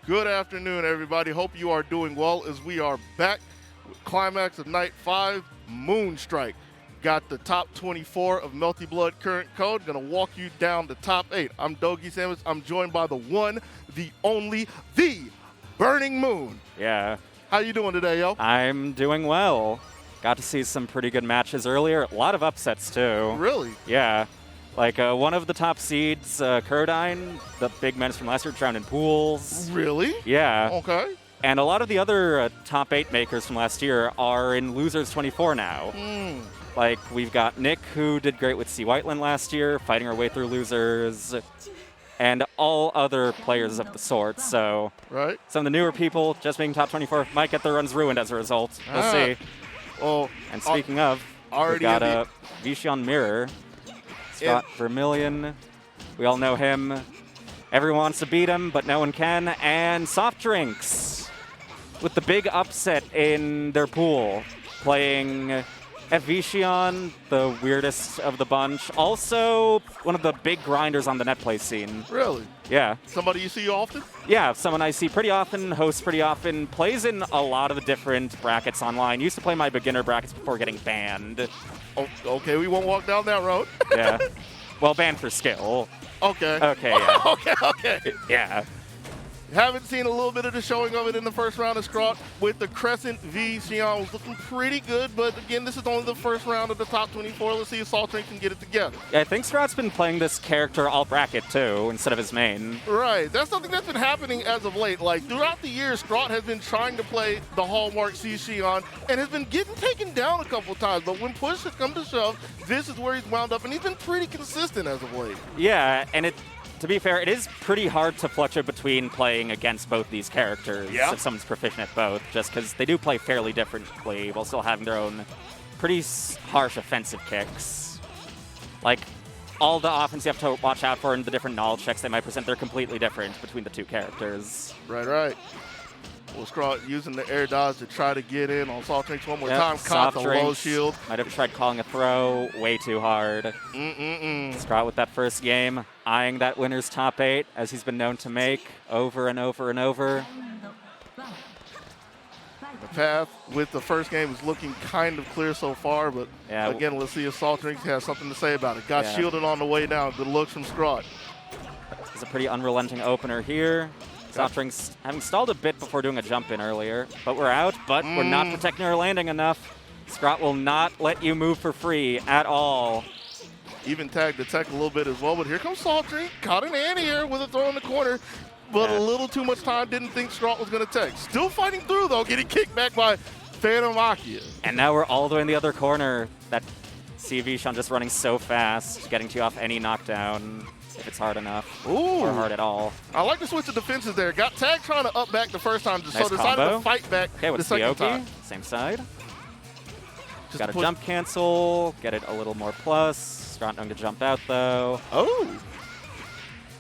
Good afternoon, everybody. Hope you are doing well as we are back with Climax of Night 5, Moonstrike. Got the top 24 of Melty Blood current code. Gonna walk you down the top 8. I'm Dogie Samus. I'm joined by the one, the only, the Burning Moon. Yeah. How you doing today, yo? I'm doing well. Got to see some pretty good matches earlier. A lot of upsets, too. Really? Yeah. Like, one of the top seeds, Curdine, the big menace from last year, drowned in pools. Really? Yeah. Okay. And a lot of the other top 8 makers from last year are in Losers 24 now. Like, we've got Nick, who did great with C. Whiteland last year, fighting her way through Losers, and all other players of the sort. So Right. some of the newer people just being top 24 might get their runs ruined as a result. We'll see. Well, And speaking of, we've already got in the- a Vicion Mirror. Scott Vermillion. We all know him. Everyone wants to beat him, but no one can. And Soft Drinks with the big upset in their pool, playing Vicion, the weirdest of the bunch. Also, one of the big grinders on the net play scene. Really? Yeah. Somebody you see often? Yeah, someone I see pretty often, hosts pretty often, plays in a lot of the different brackets online. Used to play my beginner brackets before getting banned. Oh, okay, we won't walk down that road. Yeah. Well, banned for skill. Okay. Okay, yeah. okay. Yeah. Haven't seen a little bit of the showing of it in the first round of Scrot with the Crescent V. Xion was looking pretty good, but again, this is only the first round of the top 24. Let's see if Salt Drink can get it together. Yeah, I think Scrot's been playing this character all bracket, too, instead of his main. Right. That's something that's been happening as of late. Like, throughout the year, Scrot has been trying to play the Hallmark C. Xion and has been getting taken down a couple times, but when push has come to shove, this is where he's wound up, and he's been pretty consistent as of late. Yeah, and to be fair, it is pretty hard to fluctuate between playing against both these characters if someone's proficient at both, just because they do play fairly differently while still having their own pretty harsh offensive kicks. Like, all the offense you have to watch out for and the different knowledge checks they might present, they're completely different between the two characters. Right. Well, Scrot using the air dodge to try to get in on Salt Drinks one more Yep, time. Caught the Soft low Drinks shield. Might have tried calling a throw way too hard. Scrot with that first game, eyeing that winner's top 8, as he's been known to make over and over and over. The path with the first game is looking kind of clear so far, but again, let's see if Salt Drinks has something to say about it. Got shielded on the way down. Good looks from Scrot. It's a pretty unrelenting opener here. Soft Drinks having stalled a bit before doing a jump in earlier, but we're out, but we're not protecting our landing enough. Scrot will not let you move for free at all. Even tagged the tech a little bit as well, but here comes Salt Drink. Caught an anti-air with a throw in the corner, but a little too much time. Didn't think Scrot was going to tech. Still fighting through, though, getting kicked back by Phantom Akia. And now we're all the way in the other corner. That CV Sean just running so fast, getting to you off any knockdown. If it's hard enough, or hard at all. I like the switch of defenses there. Got tagged trying to up back the first time, so Nice decided combo. to fight back the what's second the time. Oki? Same side. Just Got a jump cancel, get it a little more plus. Scrot going to jump out, though. Oh!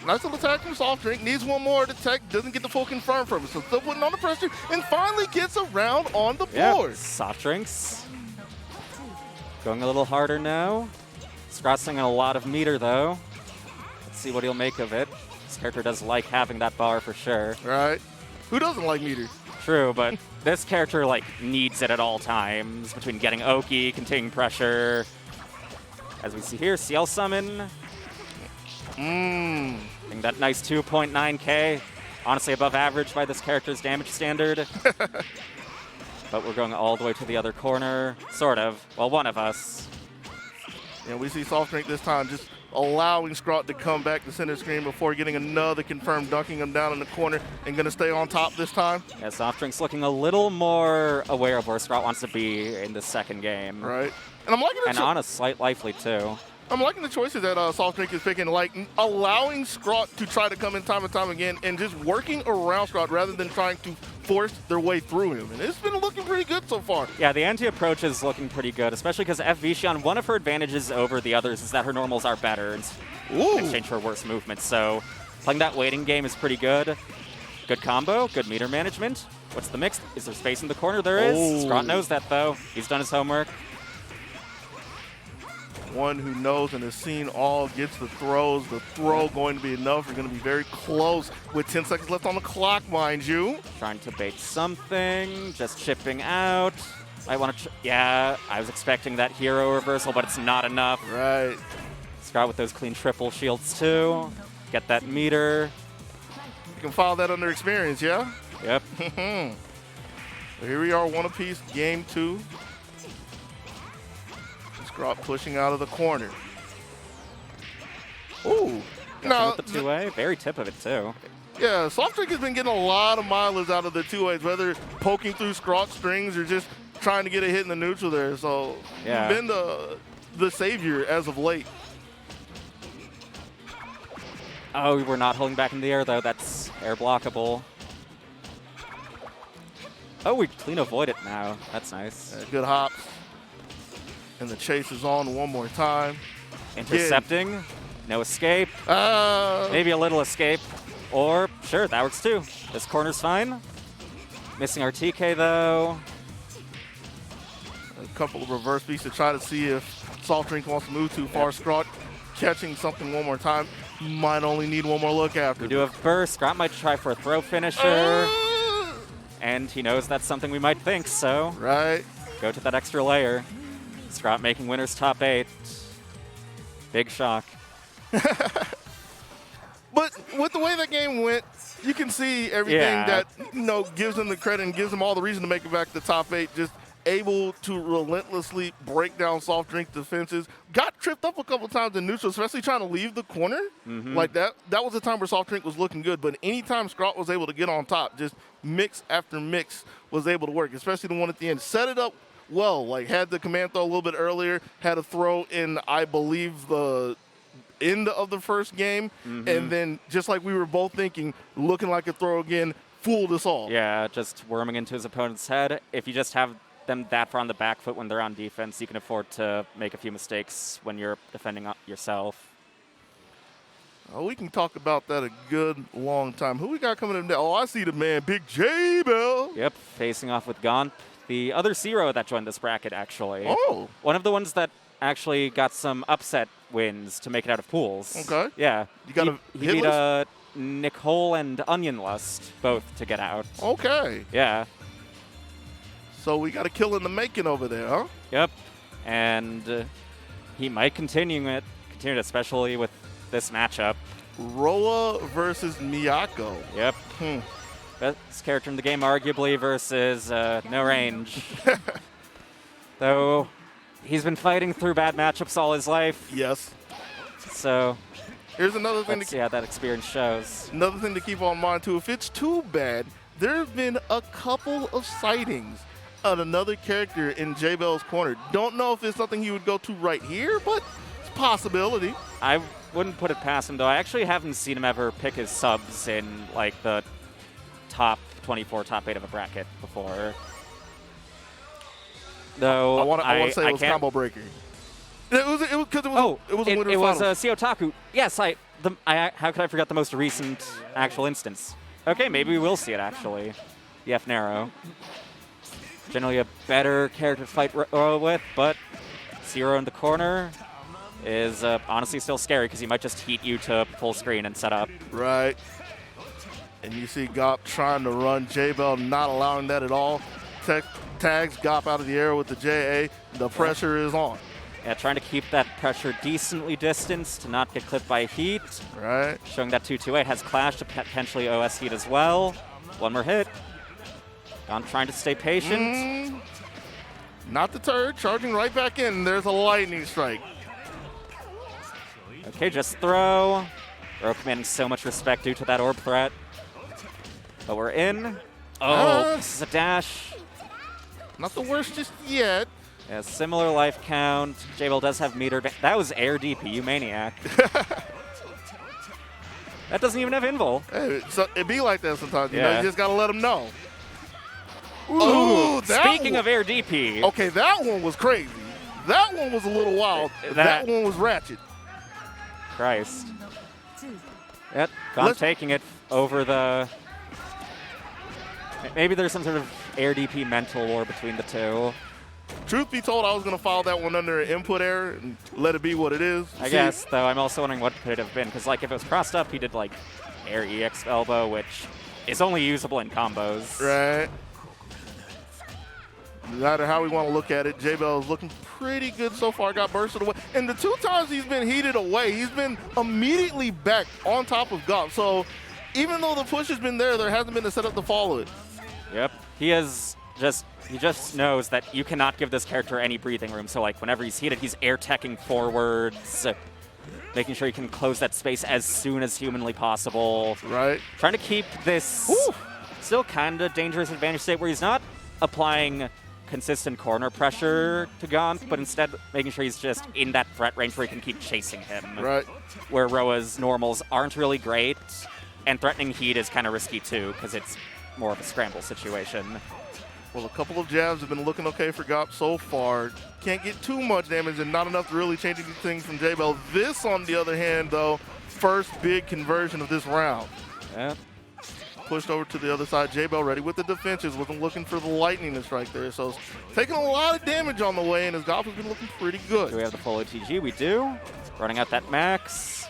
Nice little tag from Soft Drink. Needs one more to tech. Doesn't get the full confirm from it, so still putting on the pressure, and finally gets around on the board. Soft Drinks. Going a little harder now. Scrot's singing a lot of meter, though. See what he'll make of it. This character does like having that bar for sure. Right. Who doesn't like meter? True, but this character like needs it at all times between getting Oki, continuing pressure. As we see here, CL summon. Getting that nice 2.9k. Honestly above average by this character's damage standard. But we're going all the way to the other corner. Sort of. Well, one of us. And we see Soft Drink this time just allowing Scrot to come back to center screen before getting another confirmed, dunking him down in the corner, and going to stay on top this time. Yeah, Soft Drink's looking a little more aware of where Scrot wants to be in the second game. Right. And I'm liking And on a slight life lead, too. I'm liking the choices that Soft Drink is picking, like allowing Scrot to try to come in time and time again and just working around Scrot rather than trying to force their way through him. And it's been looking pretty good so far. Yeah, the anti-approach is looking pretty good, especially because Vicion, one of her advantages over the others is that her normals are better in exchange for worse movement. So playing that waiting game is pretty good. Good combo, good meter management. What's the mix? Is there space in the corner? There is. Scrot knows that, though. He's done his homework. one who knows and has seen all, gets the throws. The throw going to be enough. You're going to be very close with 10 seconds left on the clock, mind you. Trying to bait something, just chipping out. I want to, yeah, I was expecting that hero reversal, but it's not enough. Right. Scott with those clean triple shields too. Get that meter. You can file that under experience, yeah? Yep. So here we are, one apiece, game 2. Scott pushing out of the corner. Ooh. Now, with the two-way, very tip of it too. Yeah, Soft Drink has been getting a lot of mileage out of the two-ways, whether poking through Scott strings or just trying to get a hit in the neutral there. So yeah, been the savior as of late. Oh, we're not holding back in the air though. That's air blockable. Oh, we clean avoid it now. That's nice. Good hops. And the chase is on one more time. Intercepting. No escape. Maybe a little escape. Or, sure, that works too. This corner's fine. Missing our TK though. A couple of reverse beats to try to see if Soft Drink wants to move too far. Scott catching something one more time. Might only need one more look after. We do have burst. Scott might try for a throw finisher. And he knows that's something we might think, so right. Go to that extra layer. Scott making winners top 8. Big shock. But with the way that game went, you can see everything that gives them the credit and gives them all the reason to make it back to top 8. Just able to relentlessly break down Soft Drink defenses. Got tripped up a couple times in neutral, especially trying to leave the corner. Like that was the time where Soft Drink was looking good. But anytime Scott was able to get on top, just mix after mix was able to work, especially the one at the end. Set it up well, like had the command throw a little bit earlier, had a throw in, I believe, the end of the first game, and then just like we were both thinking, looking like a throw again, fooled us all. Yeah, just worming into his opponent's head. If you just have them that far on the back foot when they're on defense, you can afford to make a few mistakes when you're defending yourself. Oh, we can talk about that a good long time. Who we got coming in there? Oh, I see the man, Big J Bell. Yep, facing off with Gaunt. The other Zero that joined this bracket, actually. Oh. One of the ones that actually got some upset wins to make it out of pools. Okay. Yeah. You got he beat Nicole and Onion Lust both to get out. Okay. Yeah. So we got a kill in the making over there, huh? Yep. And he might continue it, especially with this matchup. Roa versus Miyako. Yep. Best character in the game, arguably, versus no range. Though he's been fighting through bad matchups all his life. Yes. So here's another thing let's see how that experience shows. Another thing to keep on mind, too. If it's too bad, there have been a couple of sightings on another character in J Bell's corner. Don't know if it's something he would go to right here, but it's a possibility. I wouldn't put it past him, though. I actually haven't seen him ever pick his subs in, like, the top 24, top 8 of a bracket before. Though I want to say it was Combo Breaker. It was a winner it was Siotaku. Yes, how could I forget the most recent actual instance? Okay, maybe we will see it, actually. The F Narrow. Generally a better character to fight with, but Zero in the corner is honestly still scary because he might just heat you to full screen and set up. Right. And you see Gop trying to run. J Bell not allowing that at all. Tags Gop out of the air with the JA. The pressure is on. Yeah, trying to keep that pressure decently distanced to not get clipped by heat. Right. Showing that 228 has clash to potentially OS heat as well. One more hit. Gaunt trying to stay patient. Not the turd. Charging right back in. There's a lightning strike. Okay, just throw. Throw commanding so much respect due to that orb threat. But we're in. Oh, this is a dash. Not the worst just yet. Yeah, similar life count. J-Bell does have meter. That was air DP, you maniac. That doesn't even have invul. Hey, so it be like that sometimes. You know, you just got to let them know. Ooh, speaking of air DP. Okay, that one was crazy. That one was a little wild. That one was ratchet. Christ. Yep, Gaunt taking it over the... Maybe there's some sort of air DP mental war between the two. Truth be told, I was going to file that one under an input error and let it be what it is. I guess, though, I'm also wondering what could it have been, because like if it was crossed up, he did like air EX elbow, which is only usable in combos. Right. No matter how we want to look at it, J-Bell is looking pretty good so far. Got bursted away. And the 2 times he's been heated away, he's been immediately back on top of Gop. So even though the push has been there hasn't been a setup to follow it. Yep. He just knows that you cannot give this character any breathing room. So like whenever he's heated, he's air teching forwards, making sure he can close that space as soon as humanly possible. Right. Trying to keep this still kind of dangerous advantage state where he's not applying consistent corner pressure to Gaunt, but instead making sure he's just in that threat range where he can keep chasing him. Right. Where Roa's normals aren't really great, and threatening heat is kind of risky too, because it's more of a scramble situation. Well, a couple of jabs have been looking okay for Gop so far. Can't get too much damage and not enough to really change anything from J-Bell. This, on the other hand, though, first big conversion of this round. Yeah. Pushed over to the other side. J-Bell ready with the defenses. Wasn't looking for the lightning to strike there. So taking a lot of damage on the way, and his Gop has been looking pretty good. Do we have the full OTG? We do. Running out that max.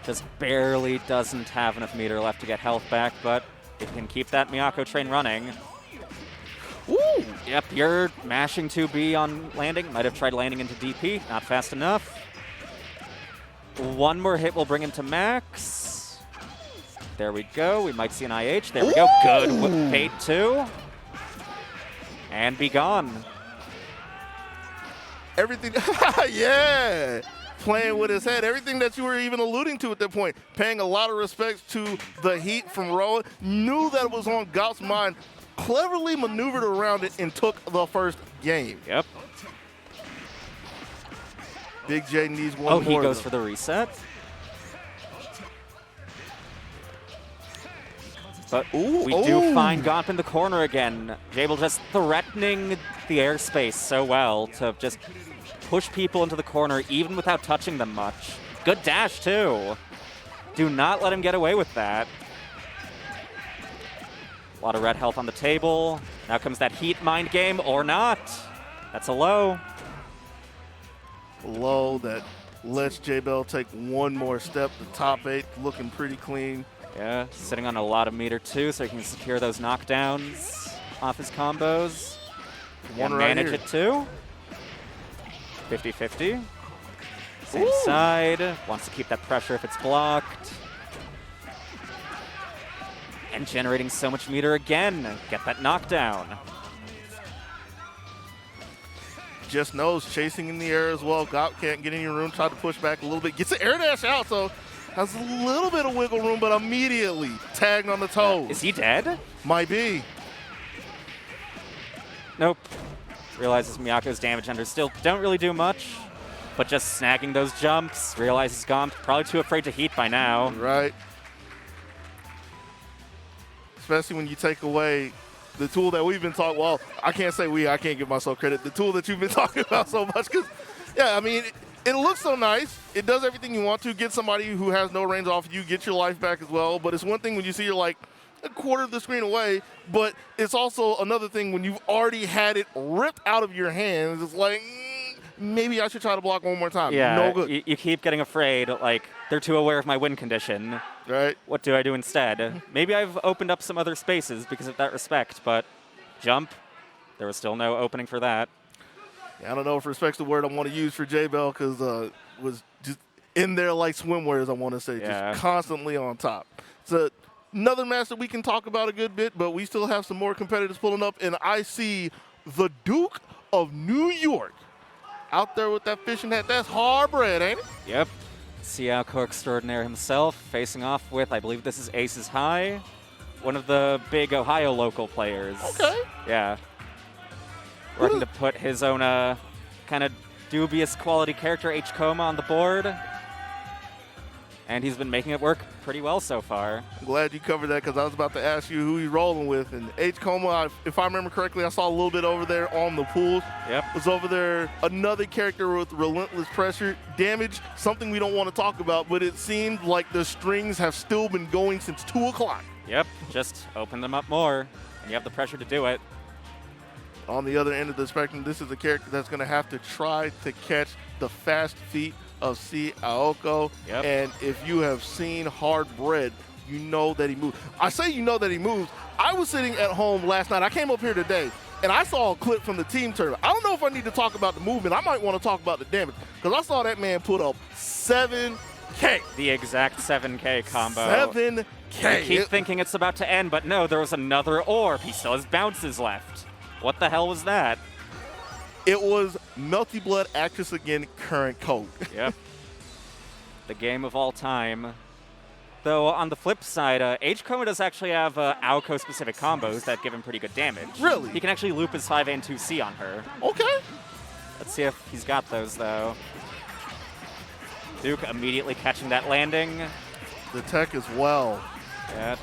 Just barely doesn't have enough meter left to get health back, but if you can keep that Miyako train running. Woo! Yep, you're mashing 2B on landing. Might have tried landing into DP. Not fast enough. One more hit will bring him to max. There we go. We might see an IH. There we go. Good bait too. And be gone. Everything, yeah. Playing with his head. Everything that you were even alluding to at that point. Paying a lot of respect to the heat from Roa. Knew that it was on Gop's mind. Cleverly maneuvered around it and took the first game. Yep. Big J needs one more. Oh, he goes for the reset. But we do find Gomp in the corner again. Jabel just threatening the airspace so well to just push people into the corner even without touching them much. Good dash too. Do not let him get away with that. A lot of red health on the table. Now comes that heat mind game or not. That's a low. Low that lets J-Bell take one more step. The top 8 looking pretty clean. Yeah, sitting on a lot of meter too, so he can secure those knockdowns off his combos. One and right manage here. it too. 50-50. Same side. Wants to keep that pressure if it's blocked. And generating so much meter again. Get that knockdown. Just knows chasing in the air as well. Gop can't get any room. Tried to push back a little bit. Gets the air dash out, so has a little bit of wiggle room, but immediately tagged on the toes. Is he dead? Might be. Nope. Realizes Miyako's damage under still don't really do much, but just snagging those jumps. Realizes Gomp probably too afraid to heat by now. Right. Especially when you take away the tool that we've been talking, well, I can't say I can't give myself credit. The tool that you've been talking about so much, because, yeah, I mean, it looks so nice. It does everything you want to. Get somebody who has no range off you, get your life back as well. But it's one thing when you see you're like a quarter of the screen away, but it's also another thing when you've already had it ripped out of your hands. It's like, maybe I should try to block one more time. Yeah, no good. You keep getting afraid, like, they're too aware of my win condition. Right. What do I do instead? Maybe I've opened up some other spaces because of that respect, but jump, there was still no opening for that. Yeah, I don't know if respect's the word I want to use for J-Bell, because was just in there like swimwears, I want to say, just constantly on top. It's another match that we can talk about a good bit, but we still have some more competitors pulling up, and I see the Duke of New York out there with that fishing hat. That's hard bread, ain't it? Yep. Siako Extraordinaire himself facing off with, I believe this is Aces High, one of the big Ohio local players. Okay. Yeah. Working to put his own kind of dubious quality character, H. Coma, on the board. And he's been making it work pretty well so far. I'm glad you covered that, because I was about to ask you who he's rolling with. And H. Coma, if I remember correctly, I saw a little bit over there on the pool. Yep. Was over there another character with relentless pressure. Damage, something we don't want to talk about, but it seemed like the strings have still been going since 2 o'clock. Yep. Just open them up more, and you have the pressure to do it. On the other end of the spectrum, this is a character that's going to have to try to catch the fast feet of C. Aoko. Yep. And if you have seen Hard Bread, you know that he moves. I say you know that he moves. I was sitting at home last night. I came up here today, and I saw a clip from the team tournament. I don't know if I need to talk about the movement. I might want to talk about the damage, because I saw that man put up 7K. The exact 7K combo. 7K. You keep thinking it's about to end, but no, there was another orb. He still has bounces left. What the hell was that? It was Melty Blood Actress Again current code. Yep. The game of all time. Though on the flip side, H-Coma does actually have Aoko-specific combos that give him pretty good damage. Really? He can actually loop his 5A and 2C on her. Okay. Let's see if he's got those, though. Duke immediately catching that landing. The tech as well. Yeah.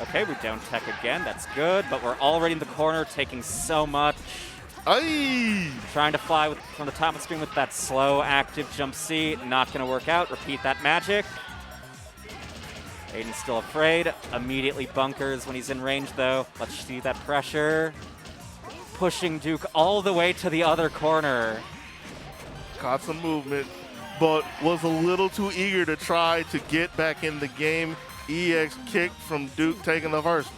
Okay, we don't tech again. That's good, but we're already in the corner, taking so much. Aye. Trying to fly from the top of the screen with that slow, active jump C. Not going to work out. Repeat that magic. Aiden's still afraid. Immediately bunkers when he's in range, though. Let's see that pressure. Pushing Duke all the way to the other corner. Caught some movement, but was a little too eager to try to get back in the game. EX kick from Duke taking the first.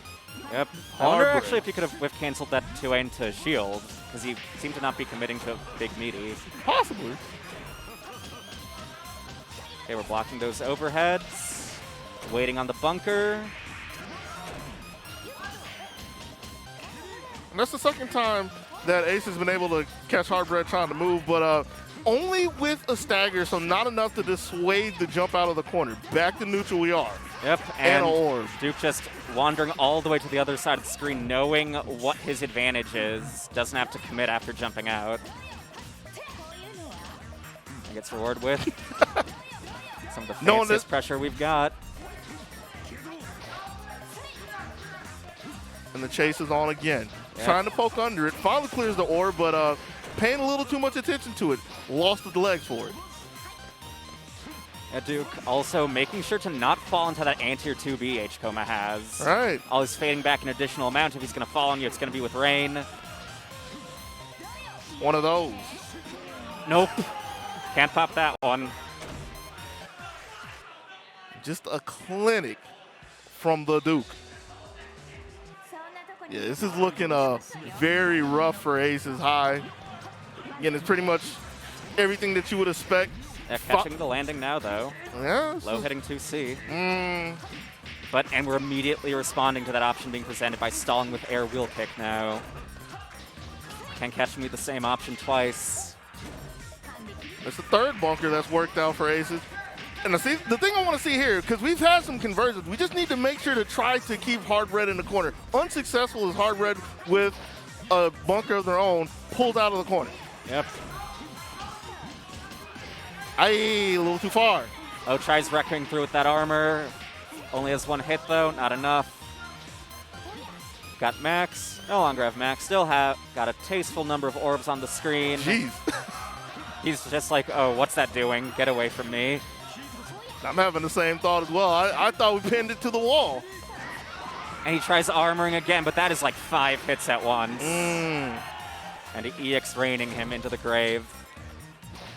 Yep. I wonder actually if he could have whiff canceled that 2A into shield, because he seemed to not be committing to a big meaty. Possibly. Okay, we're blocking those overheads. Waiting on the bunker. And that's the second time that Ace has been able to catch Hard Bread trying to move, but only with a stagger, so not enough to dissuade the jump out of the corner. Back to neutral we are. Yep, and an orb. Duke just wandering all the way to the other side of the screen, knowing what his advantage is. Doesn't have to commit after jumping out. And gets rewarded with some of the fanciest pressure we've got. And the chase is on again. Yep. Trying to poke under it. Finally clears the orb, but paying a little too much attention to it. Lost the legs for it. Duke also making sure to not fall into that anti-tier 2B H-Coma has. Right. Always fading back an additional amount. If he's going to fall on you, it's going to be with rain. One of those. Nope. Can't pop that one. Just a clinic from the Duke. Yeah, this is looking very rough for Aces High. Again, it's pretty much everything that you would expect. Yeah, catching the landing now, though. Yeah. Low hitting 2C. And we're immediately responding to that option being presented by stalling with air wheel kick now. Can't catch me the same option twice. It's the third bunker that's worked out for Aces. And see, the thing I want to see here, because we've had some conversions, we just need to make sure to try to keep Hard Bread in the corner. Unsuccessful is Hard Bread with a bunker of their own pulled out of the corner. Yep. Aye, a little too far. Oh, tries wrecking through with that armor. Only has one hit, though. Not enough. Got Max. No longer have Max. Still have got a tasteful number of orbs on the screen. Jeez. He's just like, oh, what's that doing? Get away from me. I'm having the same thought as well. I thought we pinned it to the wall. And he tries armoring again, but that is like 5 hits at once. And EX raining him into the grave.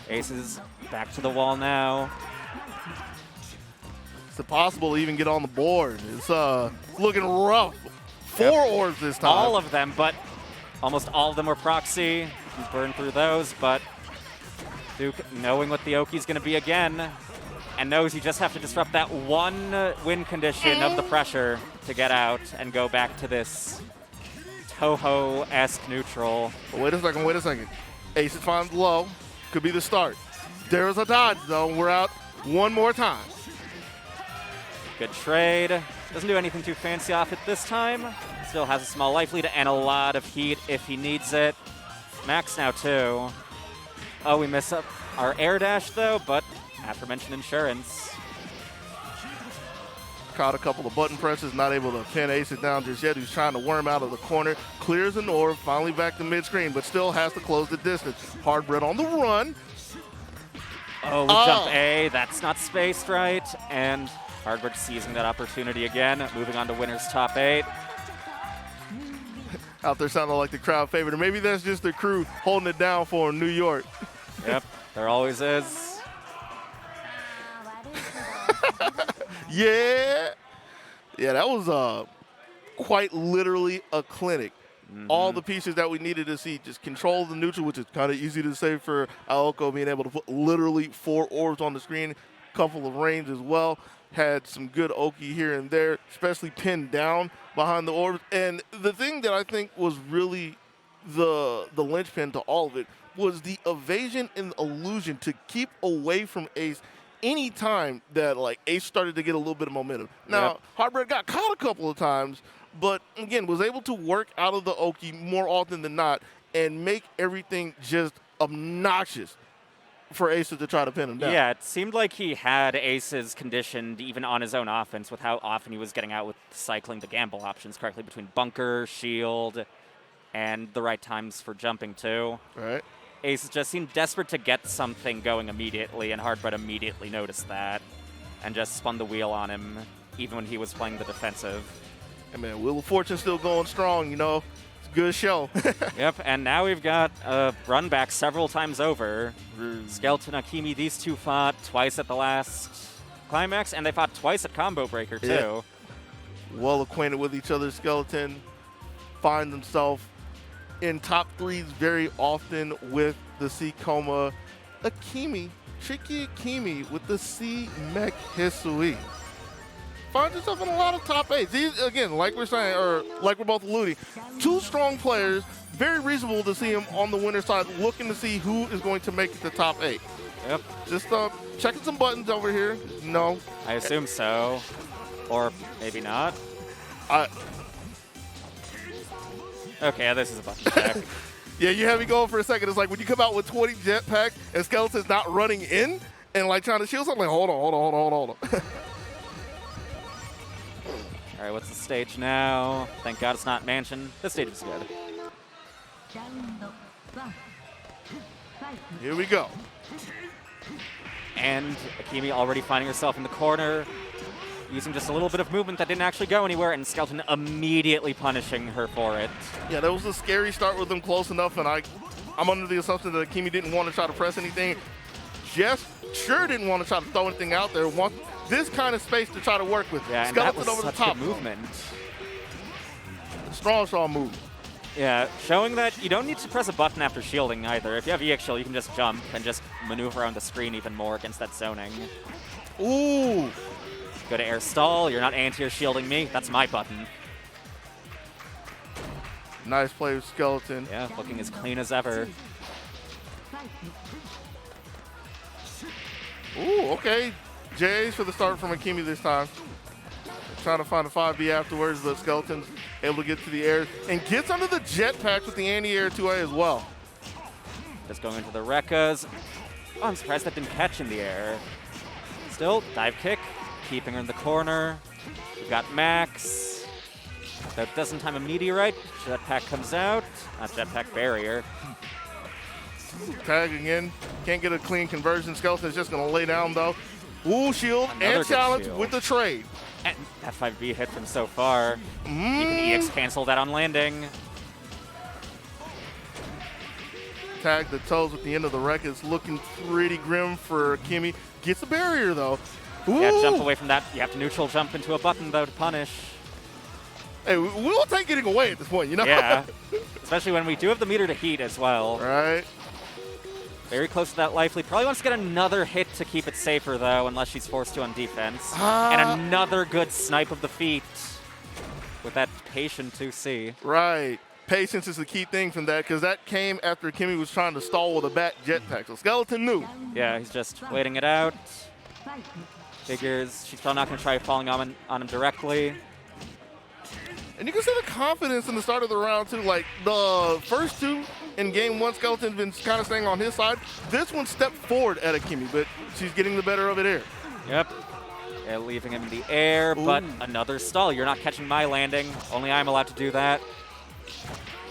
Aces back to the wall now. It's impossible to even get on the board. It's looking rough. 4 orbs this time. All of them, but almost all of them were proxy. He's burned through those, but Duke knowing what the Oki's going to be again, and knows you just have to disrupt that one win condition of the pressure to get out and go back to this Toho-esque neutral. Wait a second. Aces finds low. Could be the start. There's a dodge, though. We're out one more time. Good trade. Doesn't do anything too fancy off it this time. Still has a small life lead and a lot of heat if he needs it. Max now, too. Oh, we miss up our air dash, though, but aforementioned insurance. Caught a couple of button presses, not able to pin Aces down just yet. He's trying to worm out of the corner. Clears an orb, finally back to mid-screen, but still has to close the distance. Hard Bread on the run. Oh, we jump A. That's not spaced right. And Hard Bread seizing that opportunity again, moving on to winner's top 8. Out there sounding like the crowd favorite. Or maybe that's just the crew holding it down for New York. Yep, there always is. Yeah. Yeah, that was quite literally a clinic. All the pieces that we needed to see, just control the neutral, which is kind of easy to say for Aoko, being able to put literally 4 orbs on the screen, a couple of range as well. Had some good Oki here and there, especially pinned down behind the orbs. And the thing that I think was really the linchpin to all of it was the evasion and illusion to keep away from Ace any time that like Ace started to get a little bit of momentum. Now, Heartbreak got caught a couple of times, but again, was able to work out of the Oki more often than not and make everything just obnoxious for Ace to try to pin him down. Yeah, it seemed like he had Aces conditioned even on his own offense with how often he was getting out with cycling the gamble options correctly between bunker, shield, and the right times for jumping too. Right. Ace just seemed desperate to get something going immediately, and Hardbread immediately noticed that and just spun the wheel on him even when he was playing the defensive. Hey man, Wheel of Fortune still going strong, you know. It's a good show. Yep, and now we've got a run back several times over. Skeleton, Akimi, these two fought twice at the last Climax, and they fought twice at Combo Breaker too. Yeah. Well acquainted with each other, Skeleton find themselves in top 3s very often with the C Coma. Akimi, Tricky Akimi with the C Mech Hisui. Find yourself in a lot of top 8s. These, again, like we're saying, or like we're both alluding, 2 strong players, very reasonable to see them on the winner's side, looking to see who is going to make it to top 8. Yep. Just checking some buttons over here. No. I assume so. Or maybe not. Okay, this is a button check. Yeah, you have me going for a second. It's like when you come out with 20 jetpack and Skeleton's not running in and like trying to shield something, like, hold on. All right, what's the stage now? Thank God it's not Mansion. This stage is good. Here we go. And Akimi already finding herself in the corner, using just a little bit of movement that didn't actually go anywhere, and Skeleton immediately punishing her for it. Yeah, that was a scary start with them close enough, and I'm under the assumption that Akimi didn't want to try to press anything. Just sure didn't want to try to throw anything out there. Want this kind of space to try to work with. Yeah, and Skeleton that was over such the top. good movement. Strong move. Yeah, showing that you don't need to press a button after shielding either. If you have EX shield, you can just jump and just maneuver around the screen even more against that zoning. Ooh. Go to air stall. You're not anti-air shielding me. That's my button. Nice play with Skeleton. Yeah, looking as clean as ever. Ooh, okay. J's for the start from Akimi this time. Trying to find a 5B afterwards, but Skeleton's able to get to the air and gets under the jetpack with the anti-air 2A as well. Just going into the Rekkas. Oh, I'm surprised that didn't catch in the air. Still, dive kick, keeping her in the corner. We've got Max. That doesn't time a meteorite. Jetpack comes out. Not jetpack, barrier. Tag again. Can't get a clean conversion. Skeleton's just going to lay down, though. Ooh, shield Another and challenge shield. with the trade. And that 5B hit from so far. You can EX cancel that on landing. Tag the toes at the end of the wreck. It's looking pretty grim for Akimi. Gets the barrier, though. Ooh. Yeah, jump away from that. You have to neutral jump into a button, though, to punish. Hey, we'll take getting away at this point, you know? Yeah, especially when we do have the meter to heat as well. Right. Very close to that life lead. Probably wants to get another hit to keep it safer, though, unless she's forced to on defense. And another good snipe of the feet with that patient 2C. Right. Patience is the key thing from that, because that came after Akimi was trying to stall with a back jetpack. So Skeleton knew. Yeah, he's just waiting it out. Figures she's probably not going to try falling on him directly. And you can see the confidence in the start of the round, too. Like, the first 2 in game 1, Skeleton's been kind of staying on his side. This one stepped forward at Akimi, but she's getting the better of it here. Yep. Yeah, leaving him in the air, but another stall. You're not catching my landing. Only I'm allowed to do that.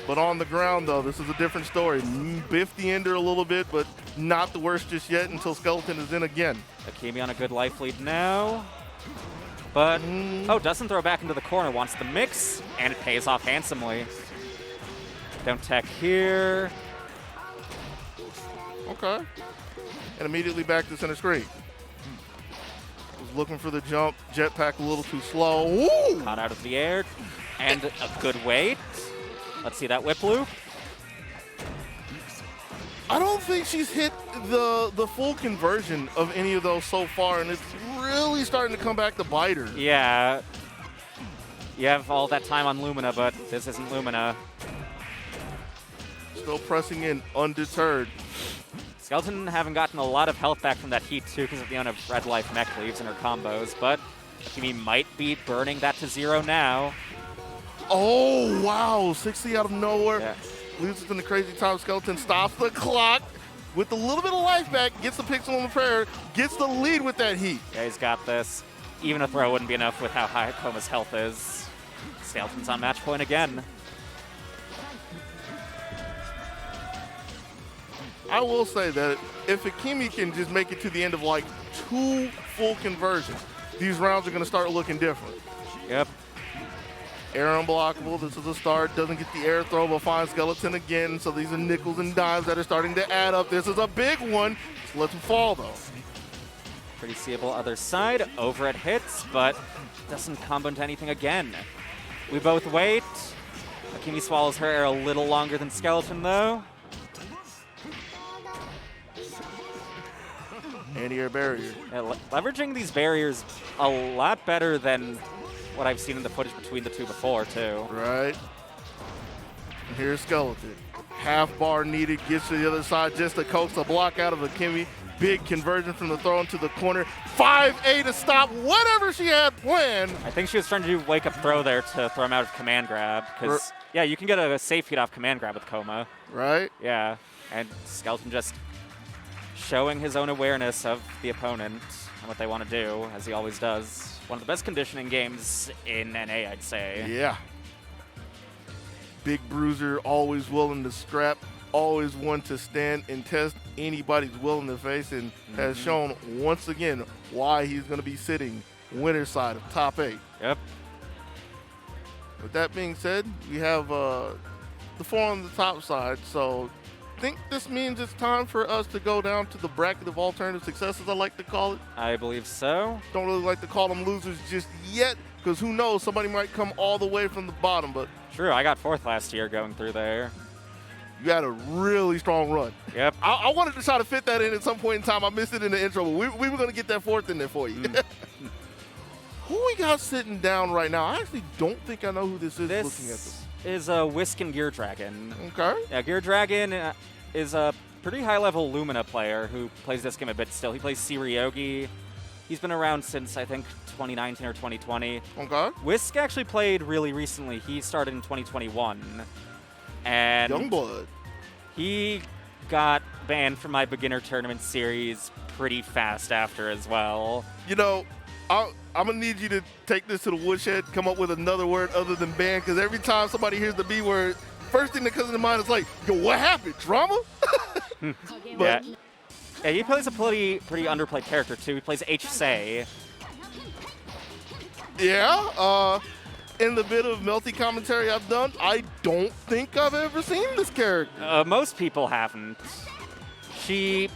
But on the ground, though, this is a different story. Biff the ender a little bit, but not the worst just yet until Skeleton is in again. Akimi on a good life lead now. But, oh, doesn't throw back into the corner. Wants the mix, and it pays off handsomely. Down tech here. Okay. And immediately back to center screen. Was looking for the jump. Jetpack a little too slow. Woo! Caught out of the air. And a good weight. Let's see that whip loop. I don't think she's hit the full conversion of any of those so far, and it's really starting to come back to bite her. Yeah. You have all that time on Lumina, but this isn't Lumina. Still pressing in, undeterred. Skeleton having gotten a lot of health back from that heat, too, because of the amount of red life mech leaves in her combos, but Akimi might be burning that to 0 now. Oh, wow. 60 out of nowhere. Yeah. Leaves us in the crazy time. Skeleton stops the clock with a little bit of life back, gets the pixel on the prayer, gets the lead with that heat. Yeah, he's got this. Even a throw wouldn't be enough with how high Koma's health is. Skeleton's on match point again. I will say that if Akimi can just make it to the end of like 2 full conversions, these rounds are going to start looking different. Yep. Air unblockable, this is a start. Doesn't get the air throw, but finds Skeleton again. So these are nickels and dimes that are starting to add up. This is a big one. Just lets him fall, though. Pretty seeable other side. Over it hits, but doesn't combo into anything again. We both wait. Akimi swallows her air a little longer than Skeleton, though. Anti-air barrier. Yeah, leveraging these barriers a lot better than what I've seen in the footage between the two before, too. Right. And here's Skeleton. Half bar needed, gets to the other side just to coax the block out of Akimi. Big conversion from the throw into the corner. 5A to stop whatever she had planned. I think she was trying to do wake-up throw there to throw him out of command grab, because, yeah, you can get a safe feed off command grab with Koma. Right. Yeah, and Skeleton just showing his own awareness of the opponent and what they want to do, as he always does. One of the best conditioning games in NA, I'd say. Yeah. Big bruiser, always willing to scrap, always one to stand and test anybody's willing to face, and has shown once again why he's going to be sitting winner's side of top 8. Yep. With that being said, we have the 4 on the top side, so I think this means it's time for us to go down to the bracket of alternative successes, I like to call it. I believe so. Don't really like to call them losers just yet, because who knows, somebody might come all the way from the bottom, but True, I got 4th last year going through there. you had a really strong run. Yep. I wanted to try to fit that in at some point in time. I missed it in the intro, but we were going to get that 4th in there for you. Who we got sitting down right now? I actually don't think I know who this is looking at this. This is Whisk and Gear Dragon. Okay. Yeah, Gear Dragon is a pretty high-level Lumina player who plays this game a bit still. He plays Siryogi. He's been around since, I think, 2019 or 2020. Okay. Whisk actually played really recently. He started in 2021. And Youngblood. he got banned from my beginner tournament series pretty fast after as well. You know, I'm going to need you to take this to the woodshed, come up with another word other than ban, because every time somebody hears the B word, first thing that comes to mind is like, yo, what happened? Drama? Yeah. Yeah, he plays a pretty underplayed character, too. He plays H-Say. Yeah. In the bit of melty commentary I've done, I don't think I've ever seen this character. Most people haven't. A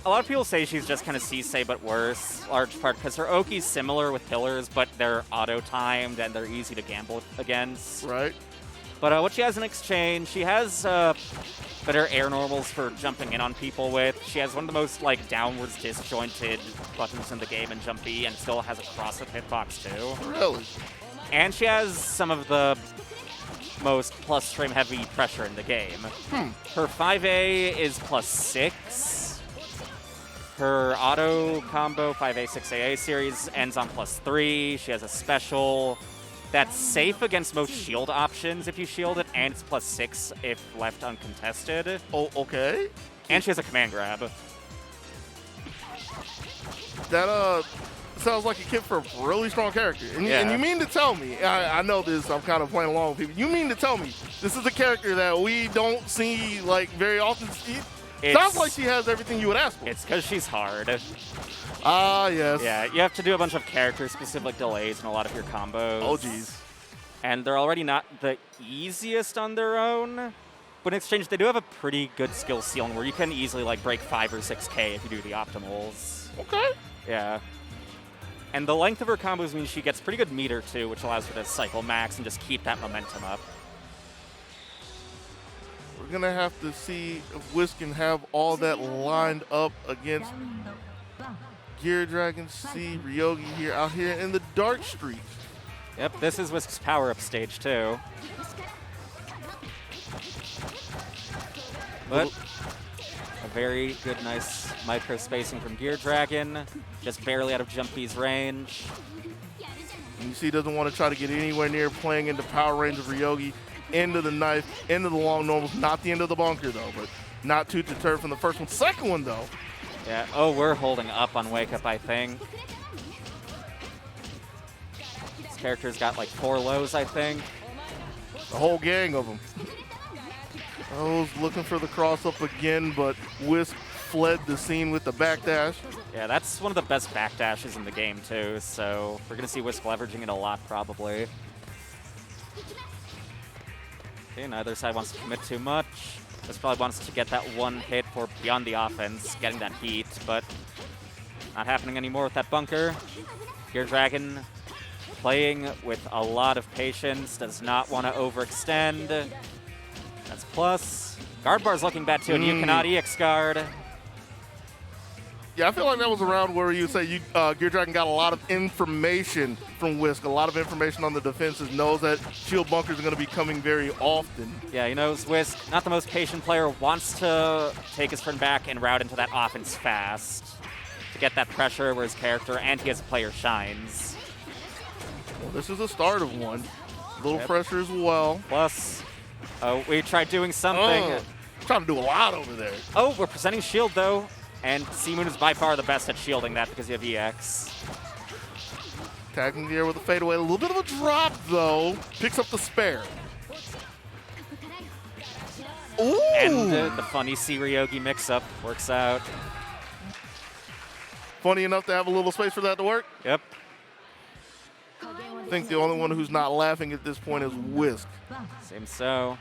lot of people say she's just kind of C-Say, but worse, large part because her Oki's similar with pillars, but they're auto-timed and they're easy to gamble against. Right. But what she has in exchange, she has better air normals for jumping in on people with. She has one of the most downwards disjointed buttons in the game in Jump B, and still has a cross-up hitbox too. Really? And she has some of the most plus frame heavy pressure in the game. Her 5A is +6. Her auto combo 5A 6AA series ends on +3. She has a special that's safe against most shield options if you shield it, and it's +6 if left uncontested. Oh, okay. And she has a command grab. That sounds like a kit for a really strong character. And, and you mean to tell me, I know this, I'm kind of playing along with people, you mean to tell me this is a character that we don't see very often? Sounds like she has everything you would ask for. It's because she's hard. Ah, yes. Yeah, you have to do a bunch of character-specific delays in a lot of your combos. Oh, geez. And they're already not the easiest on their own, in exchange, they do have a pretty good skill ceiling where you can easily like break 5 or 6K if you do the optimals. Okay. Yeah. And the length of her combos means she gets pretty good meter too, which allows her to cycle max and just keep that momentum up. We're going to have to see if Whisk can have all that lined up against Gear Dragon C, Ryogi here, out here in the dark streets. Yep, this is Whisk's power-up stage too. But a very good, nice micro spacing from Gear Dragon, just barely out of Jump B's range. And you see, he doesn't want to try to get anywhere near playing into power range of Ryogi, into the knife, into the long normals. Not the end of the bunker though, but not too deterred from the first one. Second one though. Yeah, oh, we're holding up on Wake Up, I think. This character's got like 4 lows, I think. The whole gang of them. Oh, looking for the cross up again, but Whisk fled the scene with the backdash. Yeah, that's one of the best backdashes in the game too, so we're gonna see Whisk leveraging it a lot probably. Okay, neither side wants to commit too much. Whisk probably wants to get that one hit for beyond the offense, getting that heat, but not happening anymore with that bunker. Gear Dragon playing with a lot of patience, does not want to overextend. That's plus. Guard bar's looking bad too, and you cannot EX guard. Yeah, I feel like that was a round where you say Gear Dragon got a lot of information from Whisk, a lot of information on the defenses, knows that shield bunkers are going to be coming very often. Yeah, he knows Whisk, not the most patient player, wants to take his turn back and route into that offense fast to get that pressure where his character and he as a player shines. Well, this is the start of one. A little pressure as well. Plus, we tried doing something. Trying to do a lot over there. Oh, we're presenting shield though. And C-Moon is by far the best at shielding that because you have EX. Tagging the air with a fadeaway. A little bit of a drop, though. Picks up the spare. Ooh! And the funny C-Ryogi mix-up works out. Funny enough to have a little space for that to work? Yep. I think the only one who's not laughing at this point is Whisk. Seems so.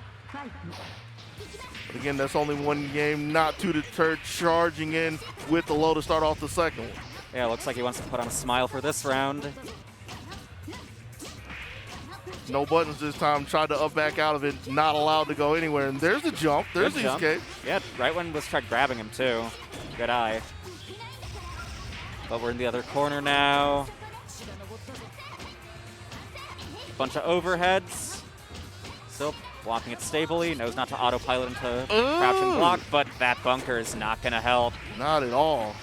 But again, that's only one game, not too deterred, charging in with the low to start off the second one. Yeah, looks like he wants to put on a smile for this round. No buttons this time, tried to up back out of it, not allowed to go anywhere. And there's the jump, there's the escape. Yeah, right when was tried grabbing him too. Good eye. But we're in the other corner now. Bunch of overheads. Still blocking it stably, knows not to autopilot into crouch and block, but that bunker is not going to help. Not at all.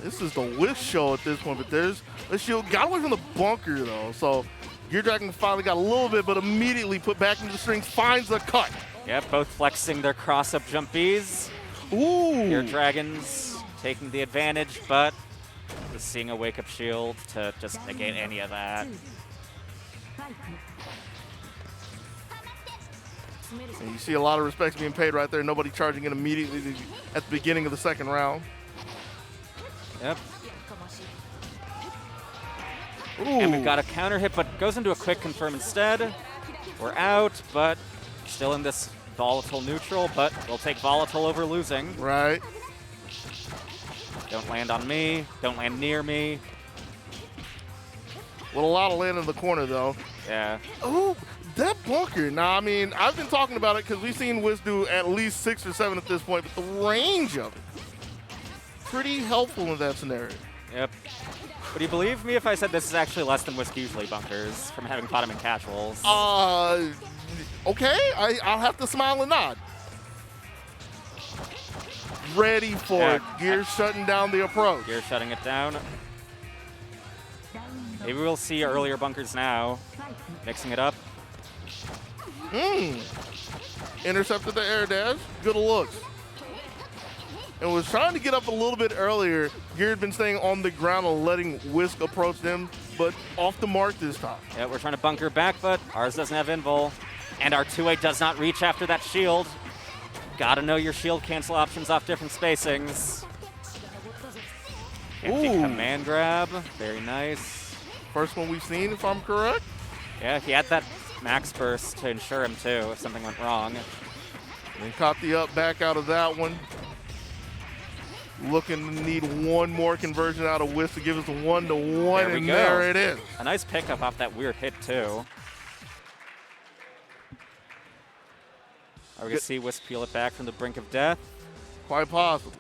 This is the Whisk show at this point, but there's the shield. Got away from the bunker, though, so Gear Dragon finally got a little bit, but immediately put back into the strings, finds the cut. Yep, both flexing their cross-up jump Bs. Ooh! Gear Dragons taking the advantage, but just seeing a wake-up shield to just negate any of that. And you see a lot of respect being paid right there. Nobody charging in immediately at the beginning of the second round. Yep. Ooh. And we've got a counter hit, but goes into a quick confirm instead. We're out, but still in this volatile neutral, but we'll take volatile over losing. Right. Don't land on me. Don't land near me. With a lot of land in the corner, though. Yeah. Ooh, that bunker. Now, I mean, I've been talking about it because we've seen Whisk do at least 6 or 7 at this point, but the range of it, pretty helpful in that scenario. Yep. Would you believe me if I said this is actually less than Whisk usually bunkers from having fought him in casuals? Okay. I'll have to smile and nod. Ready for it. Gear shutting down the approach. Gear shutting it down. Maybe we'll see earlier bunkers now. Mixing it up. Intercepted the air dash. Good looks. And was trying to get up a little bit earlier. Gear had been staying on the ground and letting Whisk approach them, but off the mark this time. Yeah, we're trying to bunker back, but ours doesn't have invul. And our 2-way does not reach after that shield. Gotta know your shield cancel options off different spacings. Empty command grab. Very nice. First one we've seen, if I'm correct. Yeah, he had that max burst to ensure him too if something went wrong. And caught the up back out of that one. Looking to need one more conversion out of Whisk to give us a 1-1, and there it is. A nice pickup off that weird hit too. Are we going to see Whisk peel it back from the brink of death? Quite possible.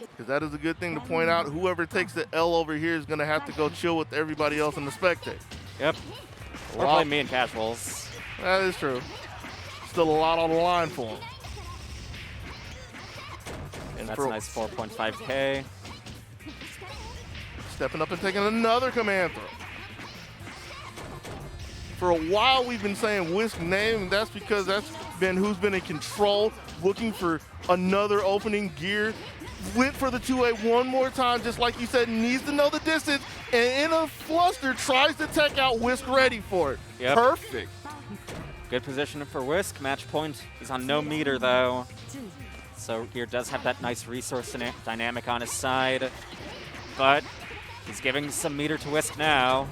Because that is a good thing to point out. Whoever takes the L over here is going to have to go chill with everybody else in the spectate. Yep. Or play me in casuals. That is true. Still a lot on the line for him. And that's a nice 4.5K. Stepping up and taking another command throw. For a while, we've been saying Whisk name, and that's because that's been who's been in control, looking for another opening gear. Went for the 2A one more time, just like you said, needs to know the distance, and in a fluster, tries to tech out Whisk ready for it. Yep. Perfect. Good position for Whisk. Match point. He's on no meter, though. So Gear does have that nice resource dynamic on his side, but he's giving some meter to Whisk now.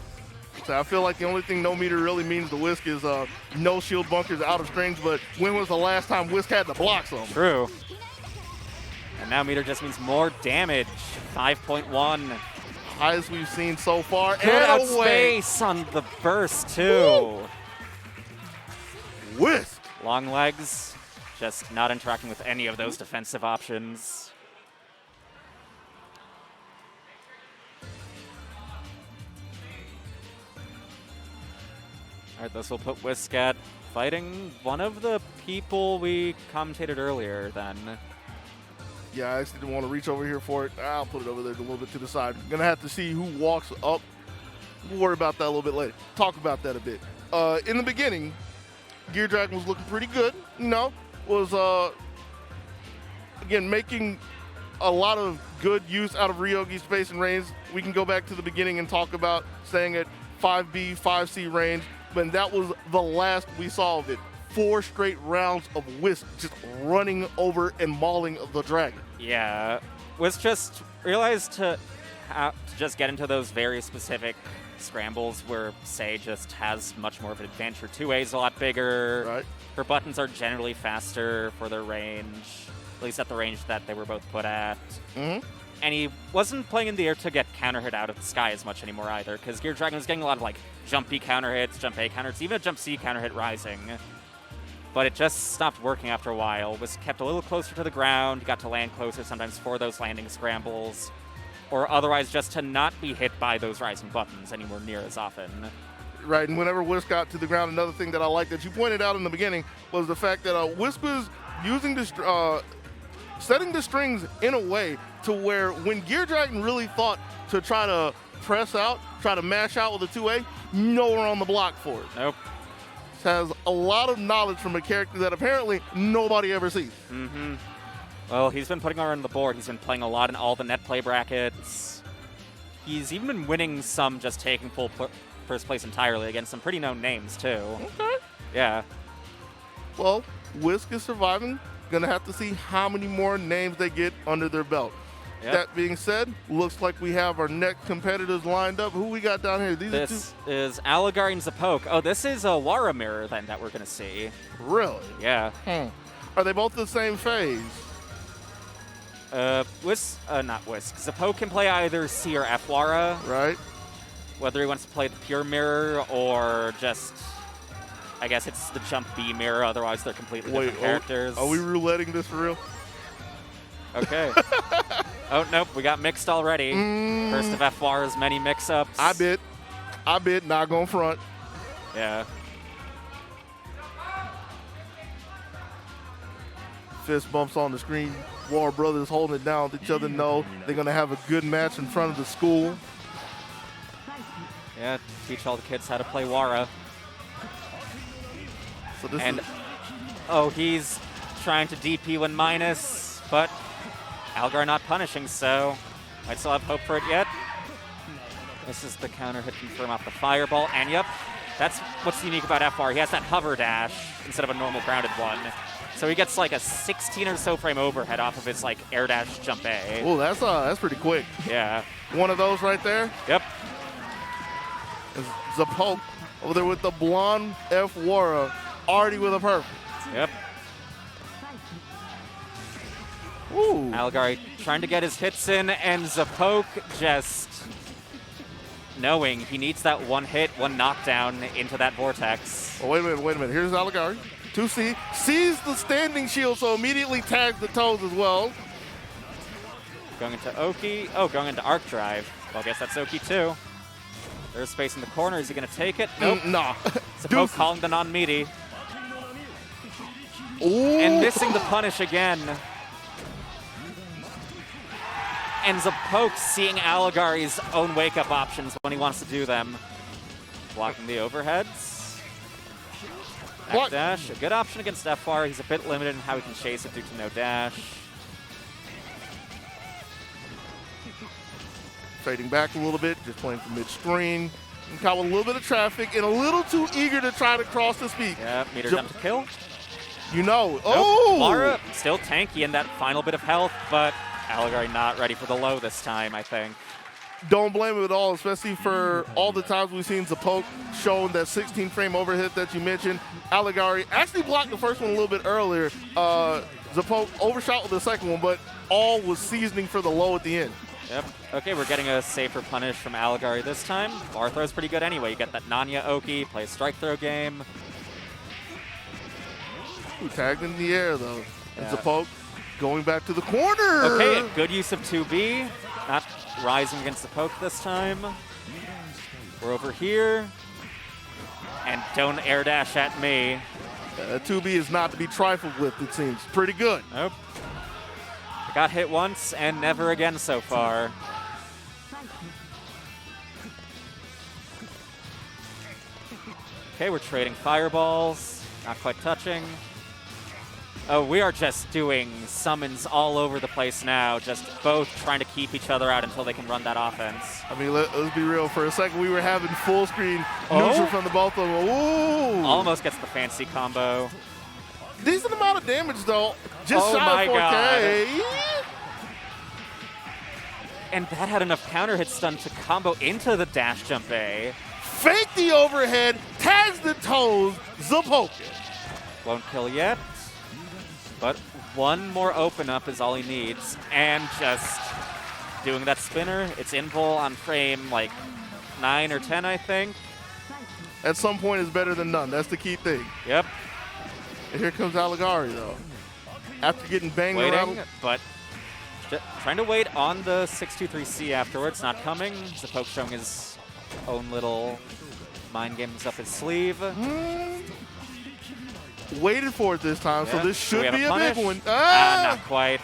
So I feel like the only thing no meter really means to Whisk is no shield bunkers out of strings, but when was the last time Whisk had to block something? True. And now meter just means more damage. 5.1. Highest we've seen so far. Good and out away. space on the burst, too. Whisk. Long legs, just not interacting with any of those defensive options. All right, this will put Whisk at fighting one of the people we commentated earlier then. Yeah, I actually didn't want to reach over here for it. I'll put it over there a little bit to the side. Gonna have to see who walks up. We'll worry about that a little bit later. Talk about that a bit. In the beginning, Gear Dragon was looking pretty good. You know, was again making a lot of good use out of Ryogi's space and range. We can go back to the beginning and talk about staying at 5B, 5C range, but that was the last we saw of it. 4 straight rounds of Whisk just running over and mauling the dragon. Yeah, Whisk just realized to just get into those very specific scrambles where Sei just has much more of an advantage. Her 2A is a lot bigger. Right. Her buttons are generally faster for their range, at least at the range that they were both put at. Mm-hmm. And he wasn't playing in the air to get counter hit out of the sky as much anymore either, because Gear Dragon was getting a lot of like jump B counter hits, jump A counter hits, even a jump C counter hit rising. But it just stopped working after a while. Was kept a little closer to the ground, got to land closer sometimes for those landing scrambles, or otherwise just to not be hit by those rising buttons anywhere near as often. Right, and whenever Whisk got to the ground, another thing that I like that you pointed out in the beginning was the fact that Whisk was using this, setting the strings in a way to where when Gear Dragon really thought to try to press out, try to mash out with a 2A, nowhere on the block for it. Nope. Has a lot of knowledge from a character that apparently nobody ever sees. Mm-hmm. Well, he's been putting her on the board. He's been playing a lot in all the net play brackets. He's even been winning some just taking first place entirely against some pretty known names, too. Okay. Yeah. Well, Whisk is surviving. Gonna have to see how many more names they get under their belt. Yep. That being said, looks like we have our next competitors lined up. Who we got down here? This is Alligar and Zapoke. Oh, this is a Wara mirror then that we're going to see. Really? Yeah. Are they both the same phase? Not Whisk. Zapoke can play either C or F Wara. Right. Whether he wants to play the pure mirror or just, I guess it's the jump B mirror. Otherwise, they're completely different characters. Are we rouletting this for real? Okay. Oh, nope. We got mixed already. First of F Wara's many mix-ups. I bit. Not going front. Yeah. Fist bumps on the screen. War brothers holding it down with each other. No, they're going to have a good match in front of the school. Yeah, teach all the kids how to play Wara. So this and, is... oh, he's trying to DP when minus, but Algar not punishing, so might still have hope for it yet. This is the counter hit confirm off the fireball, and yep, that's what's unique about FR. He has that hover dash instead of a normal grounded one. So he gets like a 16 or so frame overhead off of his like air dash jump A. Oh, that's pretty quick. Yeah. One of those right there. Yep. Zapoke over there with the blonde F Wara, already with a perfect. Yep. Ooh. Algari trying to get his hits in, and Zapoke just knowing he needs that one hit, one knockdown into that vortex. Oh, wait a minute. Here's Algari. 2C. Sees the standing shield, so immediately tags the toes as well. Going into Oki. Oh, going into Arc Drive. Well, I guess that's Oki too. There's space in the corner. Is he going to take it? Nope. Nah. Zapoke calling the non-meaty. Ooh. And missing the punish again. And Zapoke seeing Algari's own wake-up options when he wants to do them. Blocking the overheads. Back dash, a good option against FR. He's a bit limited in how he can chase it due to no dash. Fading back a little bit, just playing from mid-screen. And caught with a little bit of traffic and a little too eager to try to cross the speed. Yeah, meter down to kill. You know. Nope. Oh! Mara still tanky in that final bit of health, but Algari not ready for the low this time, I think. Don't blame him at all, especially for all the times we've seen Zapoke showing that 16-frame overhit that you mentioned. Algari actually blocked the first one a little bit earlier. Zapoke overshot with the second one, but all was seasoning for the low at the end. Yep. Okay, we're getting a safer punish from Algari this time. Bar throw's pretty good anyway. You get that Nanya Oki, play a strike throw game. Ooh, tagged in the air, though. And Yeah. Zapoke going back to the corner. Okay, a good use of 2B. Not rising against Zapoke this time. We're over here. And don't air dash at me. 2B is not to be trifled with, it seems. Pretty good. Nope. I got hit once and never again so far. Okay, we're trading fireballs. Not quite touching. Oh, we are just doing summons all over the place now, just both trying to keep each other out until they can run that offense. I mean, let's be real. For a second, we were having full screen neutral from the both of them. Ooh! Almost gets the fancy combo. Decent amount of damage, though. Just shy of 4K. God. And that had enough counter hit stun to combo into the dash jump A. Fake the overhead, tags the toes, Zapoke. Won't kill yet. But one more open up is all he needs. And just doing that spinner. It's invul on frame like 9 or 10, I think. At some point, it's better than none. That's the key thing. Yep. And here comes Algari, though. After getting banged Waiting, around. but trying to wait on the 623C afterwards. Not coming. Zapoke showing his own little mind games up his sleeve. Waited for it this time, so this should be a big one. Not quite.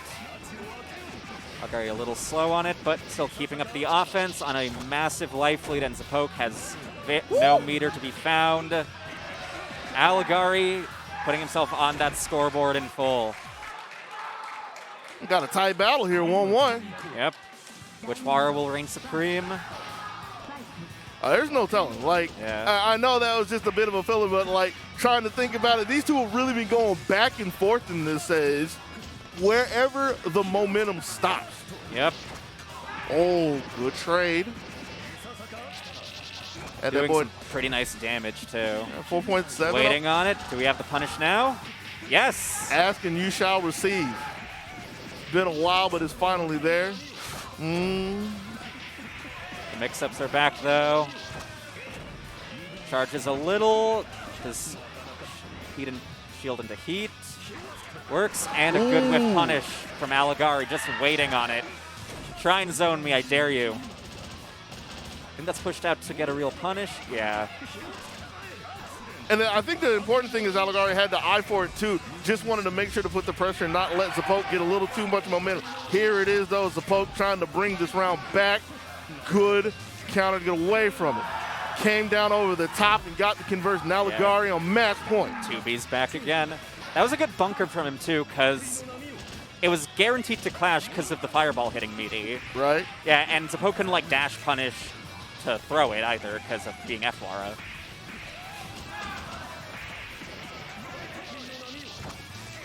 Algari a little slow on it, but still keeping up the offense on a massive life lead, and Zapoke has no meter to be found. Algari putting himself on that scoreboard in full. Got a tight battle here, 1-1. Yep. Which Wara will reign supreme? There's no telling. Like, yeah. I know that was just a bit of a filler, but like trying to think about it, these two have really been going back and forth in this stage, wherever the momentum stops. Yep. Oh, good trade. And Doing that boy, some pretty nice damage too. 4.7. Waiting on it. Do we have the punish now? Yes. Ask and you shall receive. Been a while, but it's finally there. The mix-ups are back though. Charges a little. Does heat and shield into heat. Works, and a good whiff punish from Algari, just waiting on it. Try and zone me, I dare you. I think that's pushed out to get a real punish. Yeah. And I think the important thing is Algari had the eye for it too. Just wanted to make sure to put the pressure and not let Zapoke get a little too much momentum. Here it is though, Zapoke trying to bring this round back. Good counter to get away from it. Came down over the top and got the conversion. Algari on match point. 2B's back again. That was a good bunker from him too, because it was guaranteed to clash because of the fireball hitting meaty. Right. Yeah, and Zapoke couldn't like dash punish to throw it either because of being F-Wara.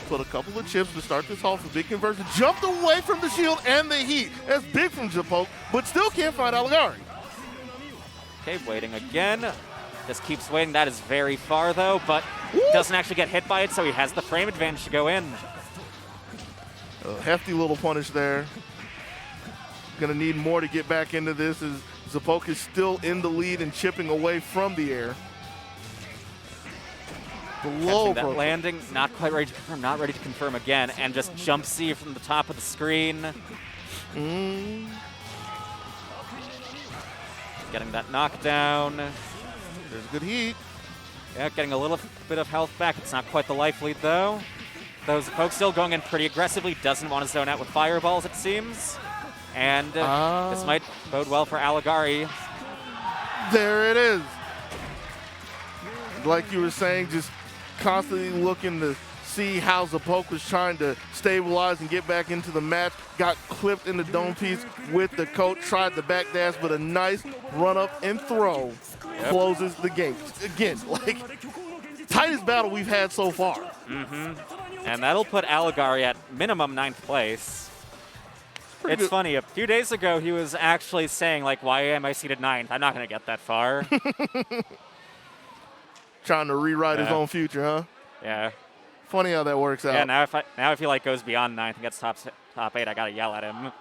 Put a couple of chips to start this off with big conversion. Jumped away from the shield and the heat. That's big from Zapoke, but still can't find Algari. Okay, waiting again. Just keeps waiting. That is very far, though, but doesn't actually get hit by it, so he has the frame advantage to go in. A hefty little punish there. Going to need more to get back into this as Zapok is still in the lead and chipping away from the air. The low that landing, not quite ready to confirm, not ready to confirm again, and just jump C from the top of the screen. Getting that knockdown. There's good heat. Yeah, getting a little bit of health back. It's not quite the life lead, though. Zapok still going in pretty aggressively. Doesn't want to zone out with fireballs, it seems. And this might bode well for Aligari. There it is. Like you were saying, just constantly looking to see how Zapok was trying to stabilize and get back into the match. Got clipped in the dome piece with the coach. Tried the back dash, but a nice run up and throw closes the game. Again, like, tightest battle we've had so far. And that'll put Aligari at minimum 9th place. It's good. Funny, a few days ago he was actually saying, like, why am I seated 9th? I'm not going to get that far. Trying to rewrite his own future, huh? Yeah. Funny how that works out. Yeah, now if he like goes beyond 9th and gets top 8, I got to yell at him.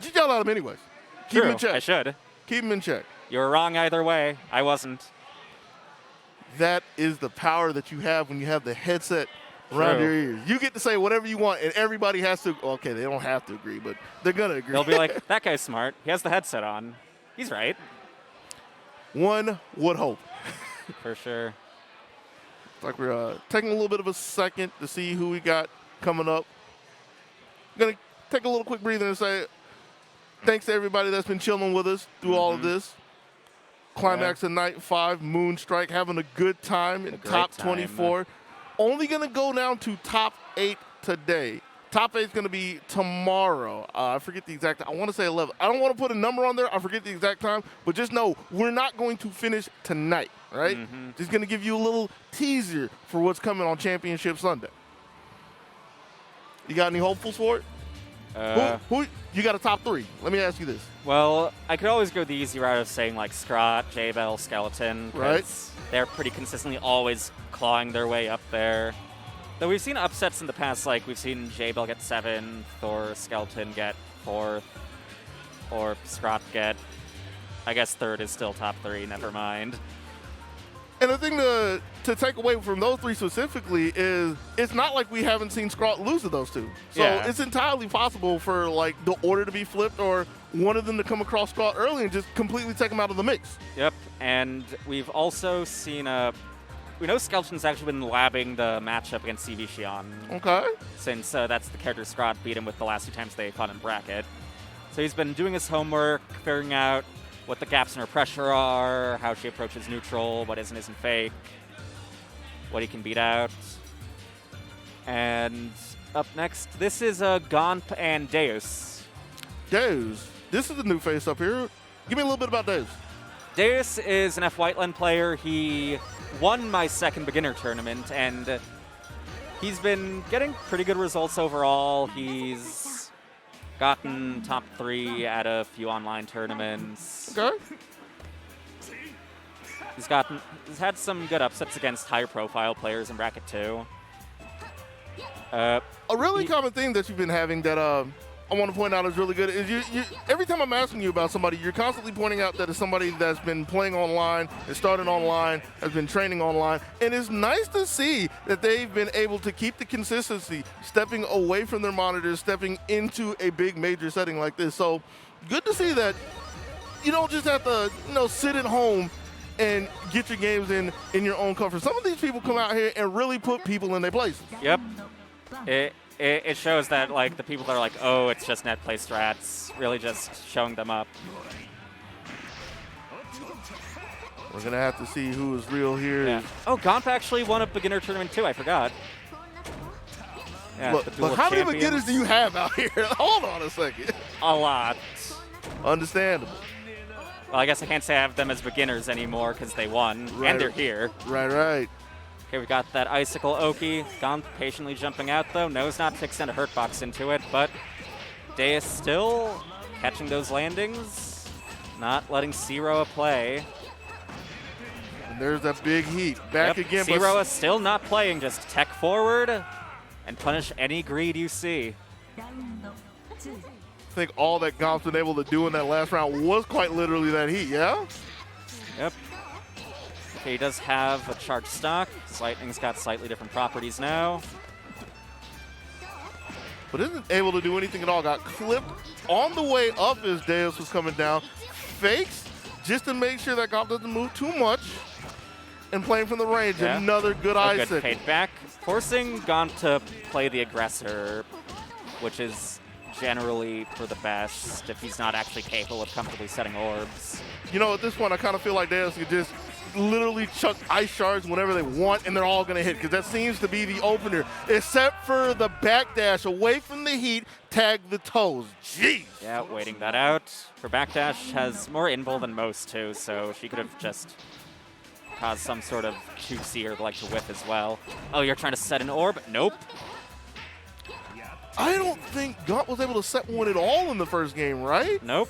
You yell at him anyways. Keep him in check. I should. Keep him in check. You were wrong either way. I wasn't. That is the power that you have when you have the headset around your ears. You get to say whatever you want, and everybody has to. Okay, they don't have to agree, but they're gonna agree. They'll be like, "That guy's smart. He has the headset on. He's right." One would hope. For sure. It's like we're taking a little bit of a second to see who we got coming up. Gonna take a little quick breather and say thanks to everybody that's been chilling with us through all of this. Climax of Night 5, Moonstrike, having a good time in top 24. Only going to go down to top 8 today. Top 8 is going to be tomorrow. I forget the exact I want to say 11. I don't want to put a number on there. I forget the exact time. But just know we're not going to finish tonight, right? Just going to give you a little teaser for what's coming on Championship Sunday. You got any hopefuls for it? Who you got a top 3? Let me ask you this. Well, I could always go the easy route of saying like Scrot, J-Bell, Skeleton. Right. They're pretty consistently always clawing their way up there. Though we've seen upsets in the past, like we've seen J-Bell get 7th, or Skeleton get 4th, or Scrot get, I guess 3rd is still top 3, never mind. And the thing to take away from those 3 specifically is it's not like we haven't seen Scrot lose to those 2. So it's entirely possible for like the order to be flipped or one of them to come across Scrot early and just completely take him out of the mix. Yep, and we've also seen we know Skeleton's actually been labbing the matchup against CV Xion. Okay. Since that's the character Scrot beat him with the last 2 times they fought in bracket. So he's been doing his homework, figuring out what the gaps in her pressure are, how she approaches neutral, what isn't fake, what he can beat out. And up next, this is Gomp and Deus. Deus, this is the new face up here. Give me a little bit about Deus. Deus is an F Whiteland player. He won my 2nd beginner tournament, and he's been getting pretty good results overall. He's gotten top 3 at a few online tournaments. Okay. He's had some good upsets against higher profile players in bracket 2. A really common thing that you've been having that I want to point out is really good is you every time I'm asking you about somebody, you're constantly pointing out that it's somebody that's been playing online, has started online, has been training online, and it's nice to see that they've been able to keep the consistency, stepping away from their monitors, stepping into a big major setting like this. So good to see that you don't just have to sit at home and get your games in your own comfort. Some of these people come out here and really put people in their place. Yep. It shows that like the people that are like, oh, it's just net play strats, really just showing them up. We're gonna have to see who is real here. Yeah. Oh, Gomp actually won a beginner tournament too. I forgot. Yeah, look how many beginners do you have out here? Hold on a second. A lot. Understandable. Well, I guess I can't say I have them as beginners anymore because they won, and they're here. Right. Okay, we got that Icicle Oki. Gomp patiently jumping out, though. Knows not to extend a hurt box into it, but Deus still catching those landings, not letting Zero play. And there's that big heat. Back again. Zero is still not playing, just tech forward and punish any greed you see. I think all that Gomp's been able to do in that last round was quite literally that heat, yeah? Yep. Okay, he does have a charged stock. Lightning's got slightly different properties now. But isn't able to do anything at all. Got clipped on the way up as Deus was coming down. Fakes just to make sure that Gomp doesn't move too much. And playing from the range, yeah. Another good eye good signal. fade back, forcing Gomp to play the aggressor, which is generally for the best if he's not actually capable of comfortably setting orbs. You know, at this point, I kind of feel like Deus could just literally chuck ice shards whenever they want, and they're all going to hit, because that seems to be the opener, except for the backdash away from the heat, tag the toes. Jeez. Yeah, waiting that out. Her backdash has more invul than most, too, so she could have just caused some sort of 2C or like to whiff as well. Oh, you're trying to set an orb? Nope. I don't think Gomp was able to set one at all in the first game, right? Nope.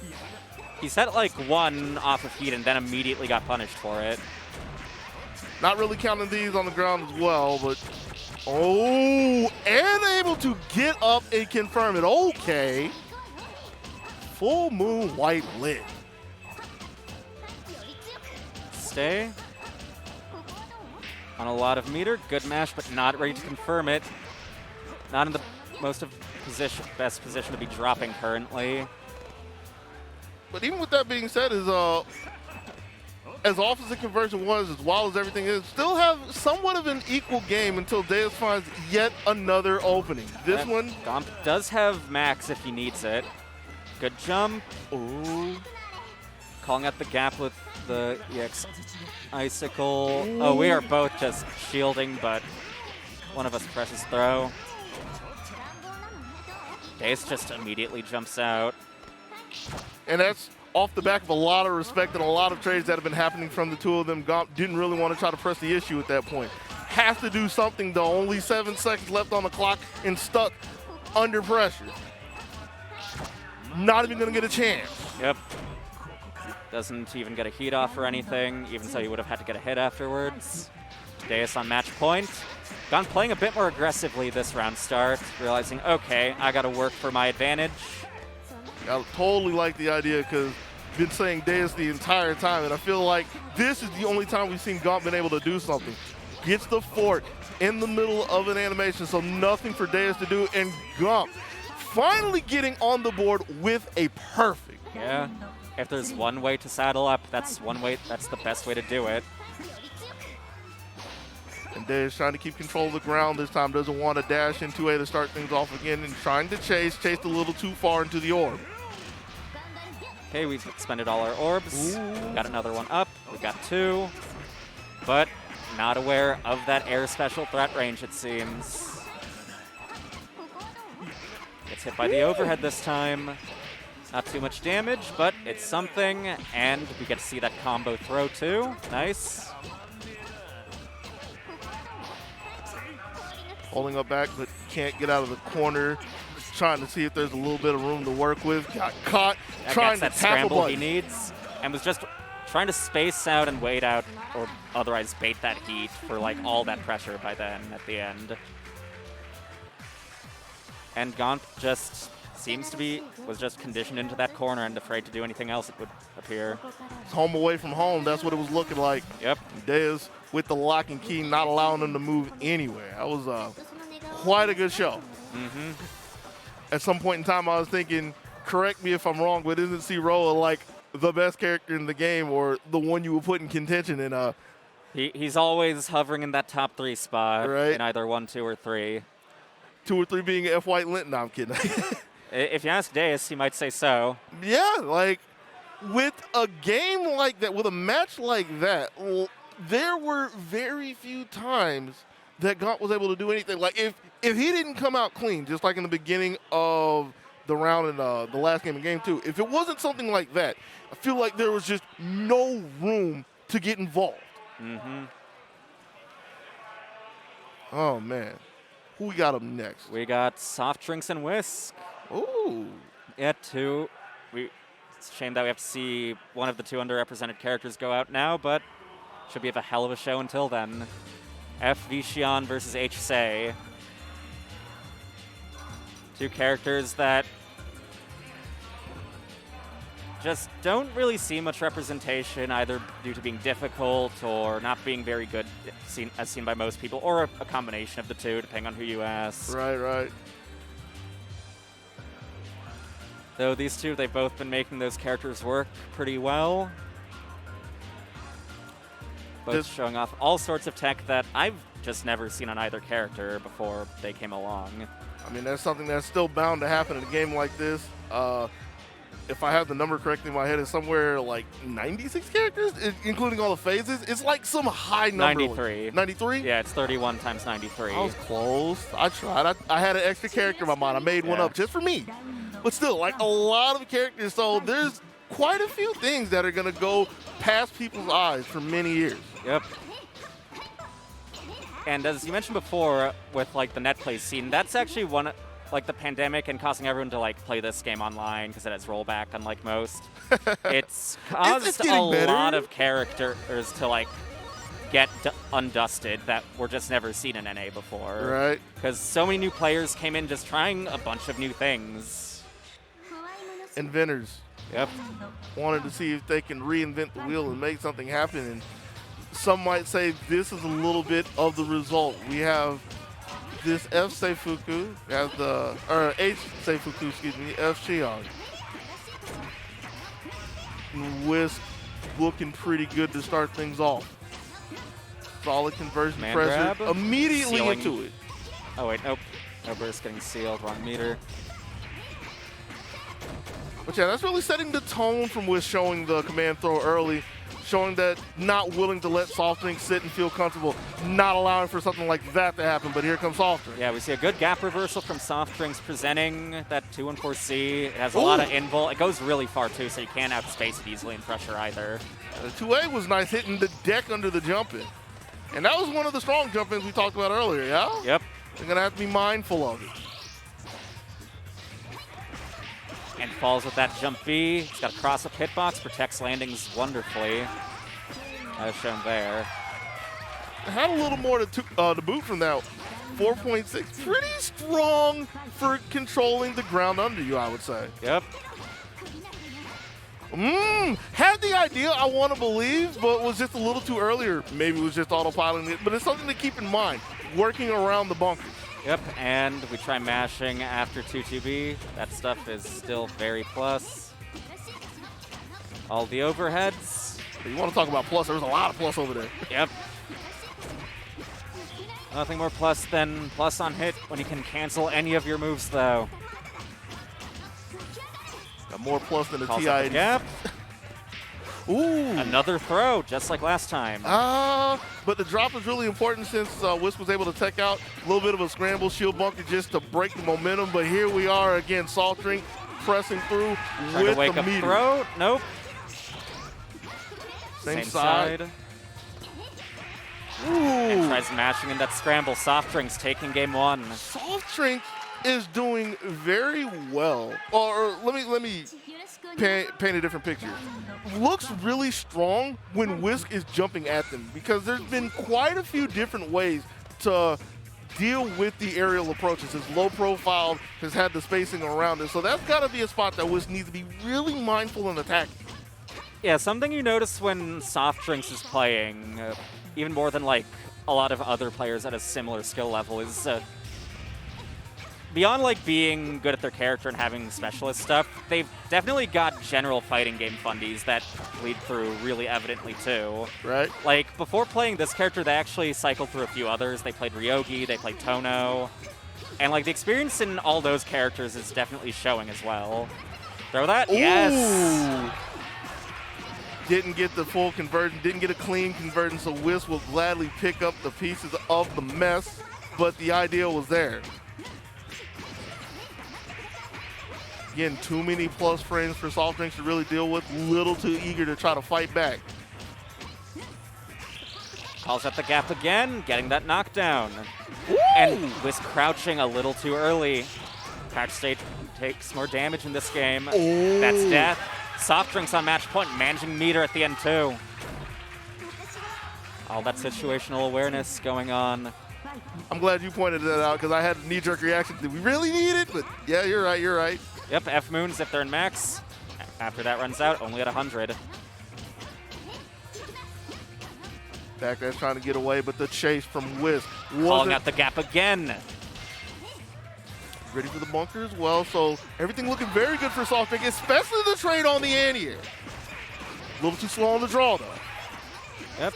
He set like one off of heat and then immediately got punished for it. Not really counting these on the ground as well, but oh, and able to get up and confirm it. Okay. Full moon white lit. Stay. On a lot of meter, good mash, but not ready to confirm it. Not in the best position to be dropping currently. But even with that being said, as off as the conversion was, as wild as everything is, still have somewhat of an equal game until Deus finds yet another opening. This one, Gomp does have max if he needs it. Good jump. Ooh. Calling out the gap with the EX Icicle. Ooh. Oh, we are both just shielding, but one of us presses throw. Deus just immediately jumps out. And that's off the back of a lot of respect and a lot of trades that have been happening from the two of them. Gomp didn't really want to try to press the issue at that point. Has to do something, though. Only 7 seconds left on the clock and stuck under pressure. Not even going to get a chance. Yep. Doesn't even get a heat off or anything, even so he would have had to get a hit afterwards. Deus on match point. Gomp playing a bit more aggressively this round start, realizing, okay, I got to work for my advantage. I totally like the idea, because I've been saying Deus the entire time, and I feel like this is the only time we've seen Gomp been able to do something. Gets the fork in the middle of an animation, so nothing for Deus to do, and Gomp finally getting on the board with a perfect. Yeah, if there's one way to saddle up, that's the best way to do it. And Deus trying to keep control of the ground this time, doesn't want to dash into A to start things off again, and trying to chased a little too far into the orb. Okay, we've expended all our orbs. Ooh. Got another one up. We got 2, but not aware of that air special threat range, it seems. Gets hit by the overhead this time. Not too much damage, but it's something, and we get to see that combo throw too. Nice. Holding up back, but can't get out of the corner. Just trying to see if there's a little bit of room to work with. Got caught trying to that tap a scramble button. he needs, and was just trying to space out and wait out, or otherwise bait that heat for like all that pressure by then at the end. And Gomp just seems to was just conditioned into that corner and afraid to do anything else, it would appear. It's home away from home. That's what it was looking like. Yep. Deus with the lock and key, not allowing them to move anywhere. That was quite a good show. Mm-hmm. At some point in time, I was thinking, correct me if I'm wrong, but isn't Ciroa like the best character in the game, or the one you would put in contention in? He's always hovering in that top 3 spot, right? In either 1, 2, or 3. 2 or 3 being F. White Linton. No, I'm kidding. If you ask Deus, he might say so. Yeah, like with a game like that, with a match like that, there were very few times that Gomp was able to do anything. Like if he didn't come out clean, just like in the beginning of the round in the last game of game 2, if it wasn't something like that, I feel like there was just no room to get involved. Mm-hmm. Oh man, who we got up next? We got Soft Drinks and Whisk. Ooh. Yeah, 2. It's a shame that we have to see one of the 2 underrepresented characters go out now, but Should be a hell of a show until then. FV Xion versus H-Say. Two characters that just don't really see much representation, either due to being difficult or not being very good, as seen by most people, or a combination of the two, depending on who you ask. Right. Though these two, they've both been making those characters work pretty well. Both showing off all sorts of tech that I've just never seen on either character before they came along. I mean, that's something that's still bound to happen in a game like this. If I have the number correctly in my head, it's somewhere like 96 characters, including all the phases. It's like some high number. 93. 93? Yeah, it's 31 times 93. I was close. I tried. I had an extra character in my mind. I made one up just for me. But still, like a lot of characters. So there's quite a few things that are going to go past people's eyes for many years. Yep. And as you mentioned before, with like the net play scene, that's actually one, like the pandemic and causing everyone to like play this game online because it has rollback, unlike most. It's caused a lot of characters to like get undusted that were just never seen in NA before. Right. Because so many new players came in just trying a bunch of new things. Inventors. Yep. Wanted to see if they can reinvent the wheel and make something happen. And some might say this is a little bit of the result. We have this F Seifuku, as the H Seifuku, excuse me, F Xion. Whisk looking pretty good to start things off. Solid conversion Man pressure grab. immediately Sealing. into it. Oh wait, nope. No burst getting sealed, wrong meter. But yeah, that's really setting the tone from Whisk showing the command throw early, showing that not willing to let Soft Drink sit and feel comfortable, not allowing for something like that to happen, but here comes Soft Drink. Yeah, we see a good gap reversal from Soft Drinks presenting that 2-1-4C. It has a lot of invul. It goes really far too, so you can't outspace it easily in pressure either. The 2A was nice, hitting the deck under the jump in. And that was one of the strong jump ins we talked about earlier, yeah? Yep. They're going to have to be mindful of it. And falls with that jump B. He's got to cross up hitbox, protects landings wonderfully, as shown there. Had a little more to boot from that. 4.6, pretty strong for controlling the ground under you, I would say. Yep. Had the idea, I want to believe, but was just a little too earlier. Maybe it was just autopiloting it, but it's something to keep in mind, working around the bunkers. Yep, and we try mashing after 2-2B. That stuff is still very plus. All the overheads. You want to talk about plus, there's a lot of plus over there. Yep. Nothing more plus than plus on hit when you can cancel any of your moves, though. Got more plus than a Calls TI. up the gap. Ooh. Another throw, just like last time. But the drop is really important since Whisk was able to tech out a little bit of a scramble shield bunker just to break the momentum. But here we are again, Soft Drink pressing through Trying with to wake the up meter. throw. Nope. Same side. Ooh. And tries mashing in that scramble. Soft Drinks taking game one. Soft Drink is doing very well. Or let me paint a different picture. Looks really strong when Whisk is jumping at them because there's been quite a few different ways to deal with the aerial approaches. His low profile has had the spacing around it, so that's got to be a spot that Whisk needs to be really mindful and attacking. Yeah, something you notice when Soft Drinks is playing, even more than like a lot of other players at a similar skill level, is beyond like being good at their character and having specialist stuff, they've definitely got general fighting game fundies that lead through really evidently too. Right. Like before playing this character, they actually cycled through a few others. They played Ryogi, they played Tono, and like the experience in all those characters is definitely showing as well. Throw that? Ooh. Yes! Didn't get the full conversion, didn't get a clean conversion, so Whisk will gladly pick up the pieces of the mess, but the idea was there. Again, too many plus frames for Soft Drinks to really deal with, little too eager to try to fight back. Calls up the gap again, getting that knockdown. Ooh. And Whisk crouching a little too early. Patch State takes more damage in this game. Ooh. That's death. Soft Drinks on match point, managing meter at the end too. All that situational awareness going on. I'm glad you pointed that out because I had a knee-jerk reaction. Did we really need it? But yeah, you're right. You're right. Yep, F moons if they're in max. After that runs out, only at 100. Back there trying to get away, but the chase from Whisk Calling out the gap again. Ready for the bunker as well, so everything looking very good for SoftBank, especially the trade on the anti-air. A little too slow on the draw, though. Yep.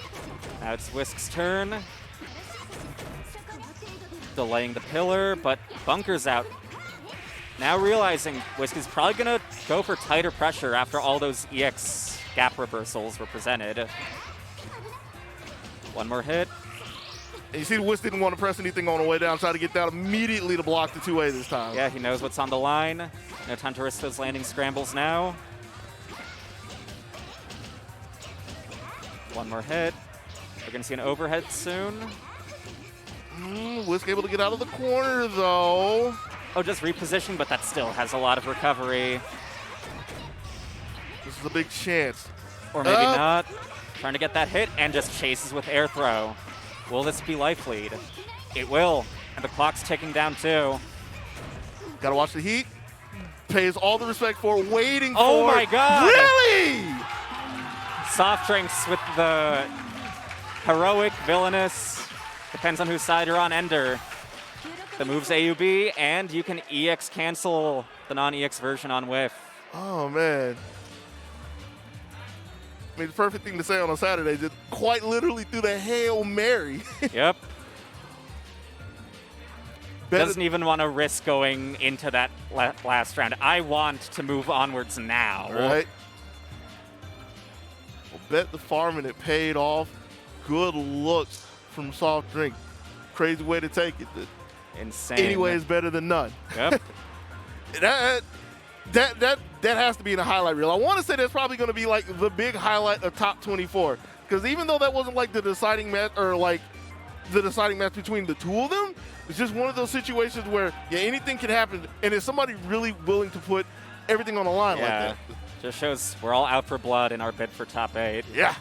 Now it's Whisk's turn. Delaying the pillar, but bunker's out. Now realizing Whisk is probably going to go for tighter pressure after all those EX gap reversals were presented. One more hit. And you see Whisk didn't want to press anything on the way down, trying to get down immediately to block the 2A this time. Yeah, he knows what's on the line. No time to risk those landing scrambles now. One more hit. We're going to see an overhead soon. Whisk able to get out of the corner, though. Oh, just reposition, but that still has a lot of recovery. This is a big chance. Or maybe not. Trying to get that hit and just chases with air throw. Will this be life lead? It will. And the clock's ticking down, too. Gotta watch the heat. Pays all the respect for waiting Oh for. my God! Really? Soft drinks with the heroic, villainous, depends on whose side you're on, Ender. The move's AUB, and you can EX cancel the non-EX version on Whiff. Oh, man. I mean, the perfect thing to say on a Saturday, just quite literally threw the Hail Mary. Yep. Doesn't even want to risk going into that last round. I want to move onwards now. Right. Well, bet the farm and it paid off. Good looks from Soft Drink. Crazy way to take it. Insane. Anyway, is better than none. Yep. That has to be in a highlight reel. I want to say that's probably going to be like the big highlight of top 24. Because even though that wasn't like the deciding match or like the deciding match between the two of them, it's just one of those situations where yeah, anything can happen. And is somebody really willing to put everything on the line like that? Just shows we're all out for blood in our bid for top 8. Yeah.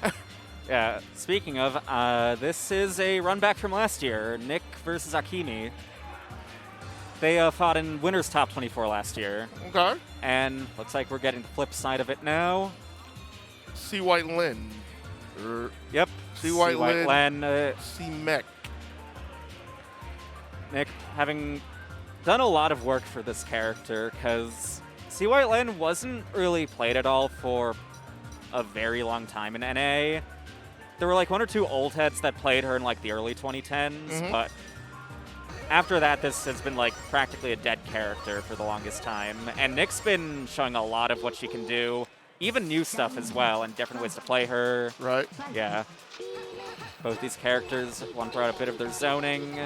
Yeah. Speaking of, this is a run back from last year. Nick versus Akimi. They fought in Winners Top 24 last year. Okay. And looks like we're getting the flip side of it now. C. White Lin. Yep. C. White Lin. C. Mech. Nick having done a lot of work for this character because C. White Lin wasn't really played at all for a very long time in NA. There were like one or two old heads that played her in like the early 2010s, but after that, this has been like practically a dead character for the longest time. And Nick's been showing a lot of what she can do, even new stuff as well, and different ways to play her. Right. Yeah. Both these characters, one brought a bit of their zoning,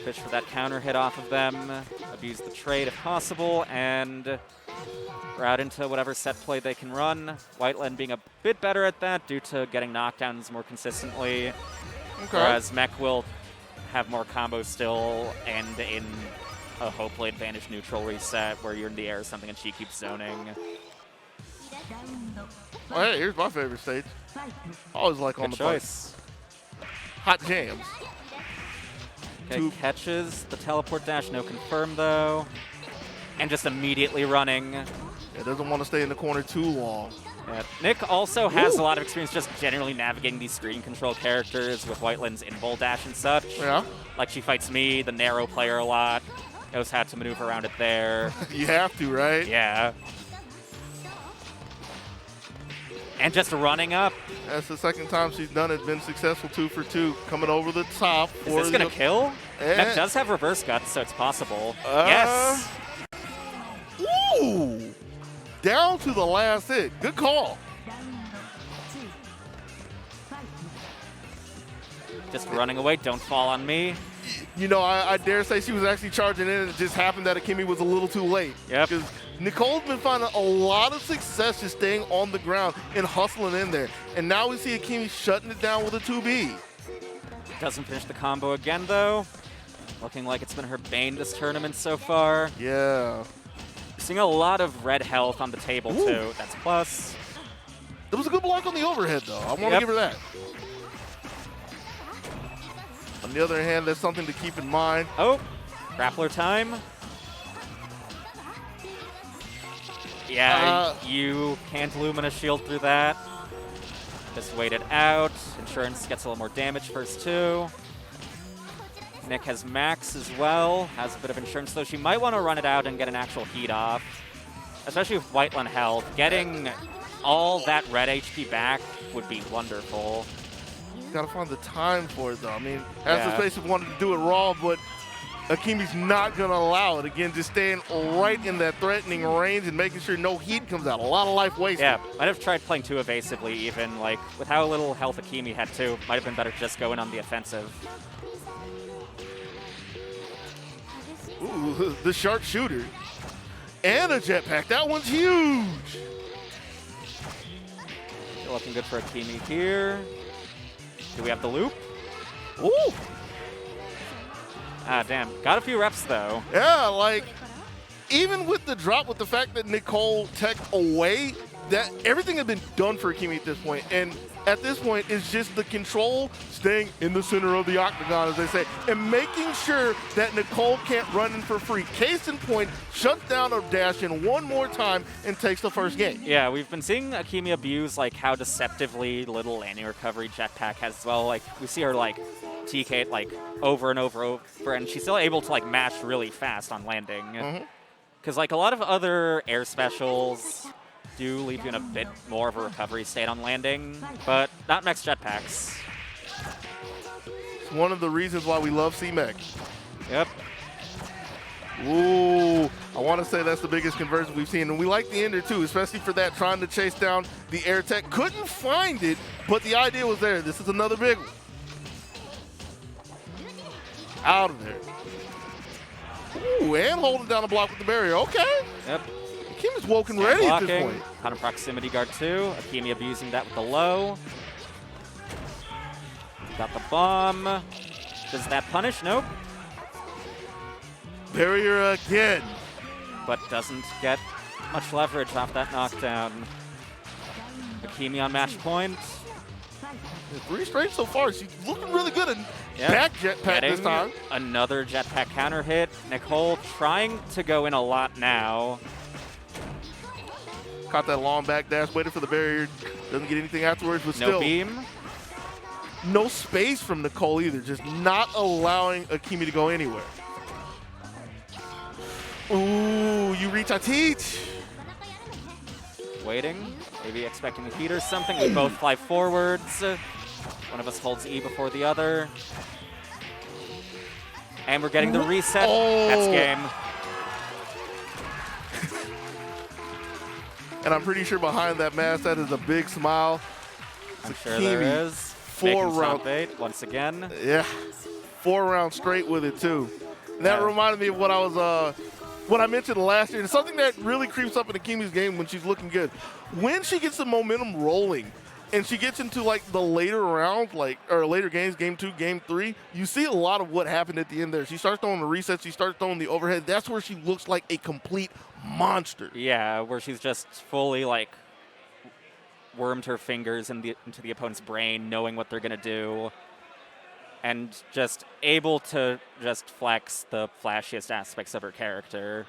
fish for that counter hit off of them, abuse the trade if possible, and route into whatever set play they can run. Whiteland being a bit better at that due to getting knockdowns more consistently, whereas Mech will have more combos still and in a hopefully advantage neutral reset where you're in the air or something and she keeps zoning. Oh, hey, here's my favorite stage. Always like on Good the choice. Hot jams. Okay, catches the teleport dash, no confirm though. And just immediately running. It doesn't want to stay in the corner too long. Yeah. Nick also has a lot of experience just generally navigating these screen control characters with Whiteland's in-bowl dash and such. Yeah. Like she fights me, the narrow player, a lot. Knows how to maneuver around it there. You have to, right? Yeah. And just running up. That's the second time she's done it. Been successful 2 for 2. Coming over the top. Is this going to kill? Nick does have reverse guts, so it's possible. Yes. Ooh. Down to the last hit. Good call. Just running away. Don't fall on me. You know, I dare say she was actually charging in, and it just happened that Akimi was a little too late. Yep. Because Nicole's been finding a lot of success just staying on the ground and hustling in there. And now we see Akimi shutting it down with a 2B. Doesn't finish the combo again, though. Looking like it's been her bane this tournament so far. Yeah. Seeing a lot of red health on the table, too. That's plus. There was a good block on the overhead, though. I want to give her that. On the other hand, that's something to keep in mind. Oh, grappler time. Yeah, you can't Lumina shield through that. Just wait it out. Insurance gets a little more damage first too. Nick has max as well. Has a bit of insurance, though. She might want to run it out and get an actual heat off. Especially with Whiteland health. Getting all that red HP back would be wonderful. Gotta find the time for it, though. I mean, as the space wanted to do it raw, but Akimi's not gonna allow it. Again, just staying right in that threatening range and making sure no heat comes out. A lot of life wasted. Yeah, might have tried playing too evasively even. Like, with how little health Akimi had too, might have been better to just go in on the offensive. Ooh, the sharpshooter. And a jetpack. That one's huge. Still looking good for Akimi here. Do we have the loop? Ooh. Ah, damn. Got a few reps, though. Yeah, like, even with the drop, with the fact that Nicole tech away, that everything had been done for Akimi at this point. And at this point, it's just the control staying in the center of the octagon, as they say, and making sure that Nicole can't run in for free. Case in point, shuts down a dash in one more time and takes the first game. Yeah, we've been seeing Akimi abuse, like, how deceptively little landing recovery jetpack has as well. Like, we see her, like, TK it, like, over and over, and she's still able to, like, mash really fast on landing. Because, like, a lot of other air specials do leave you in a bit more of a recovery state on landing, but not max jetpacks. It's one of the reasons why we love C-Mech. Yep. Ooh, I want to say that's the biggest conversion we've seen, and we like the ender too, especially for that, trying to chase down the air tech. Couldn't find it, but the idea was there. This is another big one. Out of there. Ooh, and holding down the block with the barrier. Okay. Yep. Akimi's woken ready at this point. On a proximity guard too. Akimi abusing that with the low. Got the bomb. Does that punish? Nope. Barrier again. But doesn't get much leverage off that knockdown. Akimi on match point. 3 straight so far. She's looking really good at back jetpack this time. Another jetpack counter hit. Nicole trying to go in a lot now. Caught that long back dash, waited for the barrier. Doesn't get anything afterwards, but still. No beam. No space from Nicole either. Just not allowing Akimi to go anywhere. Ooh, you reach, I teach. Waiting, maybe expecting a heat or something. We both fly forwards. One of us holds E before the other. And we're getting the reset. Oh. That's game. And I'm pretty sure behind that mask, that is a big smile. I'm sure there is. 4 round bait once again. Yeah, 4 rounds straight with it too. And that reminded me of what I was, what I mentioned last year. And something that really creeps up in Akimi's game when she's looking good. When she gets the momentum rolling, and she gets into like the later rounds, like or later games, game 2, game 3, you see a lot of what happened at the end there. She starts throwing the resets, she starts throwing the overhead. That's where she looks like a complete monster. Yeah, where she's just fully like wormed her fingers into the opponent's brain, knowing what they're gonna do, and just able to just flex the flashiest aspects of her character.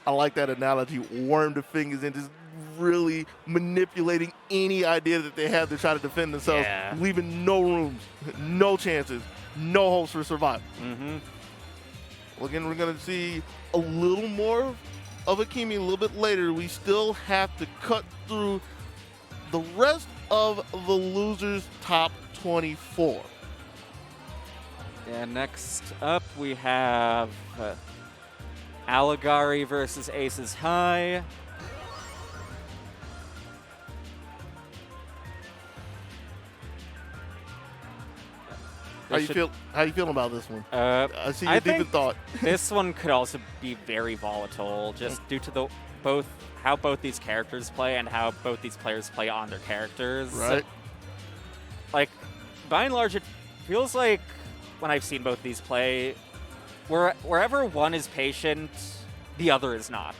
I like that analogy, worm the fingers and just really manipulating any idea that they have to try to defend themselves, leaving no rooms, no chances, no hopes for survival. Well, again, we're going to see a little more of Akimi a little bit later. We still have to cut through the rest of the losers' top 24. And next up, we have Alligari versus Aces High. How you feeling about this one? I see your deep in thought. This one could also be very volatile, just due to how both these characters play and how both these players play on their characters. Right. Like, by and large, it feels like when I've seen both these play, wherever one is patient, the other is not.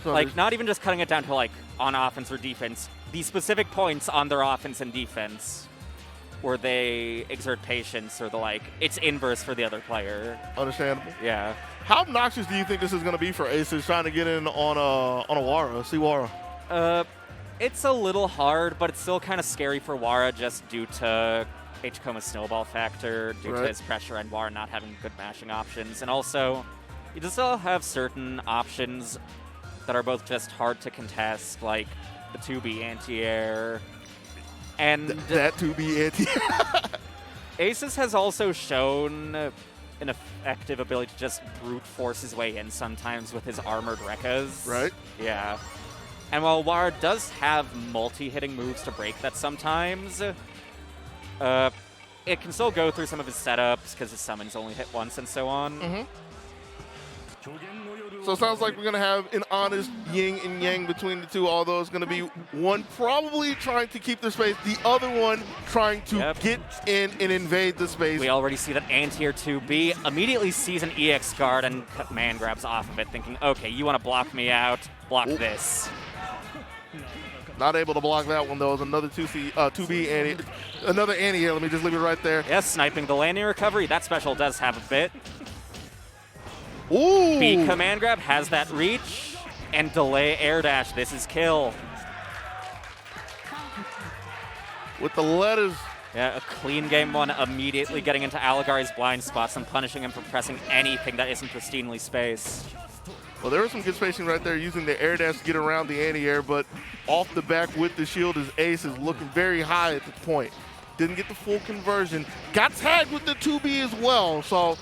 So like, not even just cutting it down to like on offense or defense, the specific points on their offense and defense. where they exert patience or the like. It's inverse for the other player. Understandable. Yeah. How obnoxious do you think this is going to be for Aces trying to get in on a Wara, see Wara? It's a little hard, but it's still kind of scary for Wara just due to H-Coma's snowball factor, due to his pressure and Wara not having good mashing options. And also, you just still have certain options that are both just hard to contest, like the 2B anti-air. And that 2B anti-air. Aces has also shown an effective ability to just brute force his way in sometimes with his armored Rekkas. Right. Yeah. And while Wara does have multi-hitting moves to break that sometimes, it can still go through some of his setups because his summons only hit once and so on. Mm-hmm. So it sounds like we're going to have an honest yin and yang between the two, although it's going to be one probably trying to keep the space, the other one trying to get in and invade the space. We already see that Anti-Air 2B immediately sees an EX guard and command grabs off of it, thinking, okay, you want to block me out, block this. Not able to block that one, though. It was another 2B anti, another anti-air. Let me just leave it right there. Yes, sniping the landing recovery. That special does have a bit. Ooh! B command grab has that reach, and delay air dash. This is kill. With the letters. Yeah, a clean game one, immediately getting into Alligari's blind spots and punishing him for pressing anything that isn't pristinely spaced. Well, there was some good spacing right there, using the air dash to get around the anti-air, but off the back with the shield, his ace is looking very high at this point. Didn't get the full conversion. Got tagged with the 2B as well, so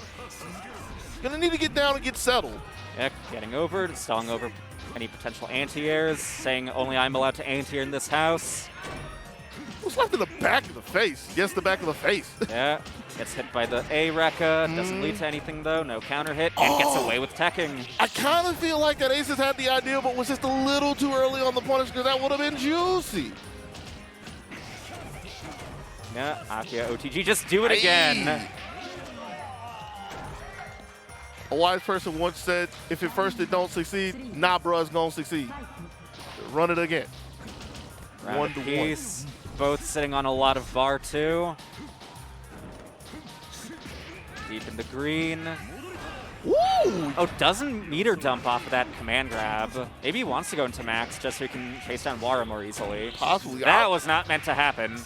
gonna need to get down and get settled. Yeah, getting over, stalling over any potential anti-airs, saying only I'm allowed to anti-air in this house. What's left in the back of the face? Yes, the back of the face. Yeah, gets hit by the A Rekka, doesn't lead to anything though, no counter hit, and gets away with teching. I kind of feel like that Aces had the idea, but was just a little too early on the punish because that would have been juicy. Yeah, Akia OTG, just do it again. A wise person once said, if at first it don't succeed, nah, bruh, it's gonna succeed. Run it again. Round of piece. Both sitting on a lot of bar too. Deep in the green. Woo! Oh, doesn't meter dump off of that command grab. Maybe he wants to go into max just so he can chase down Wara more easily. Possibly. That was not meant to happen.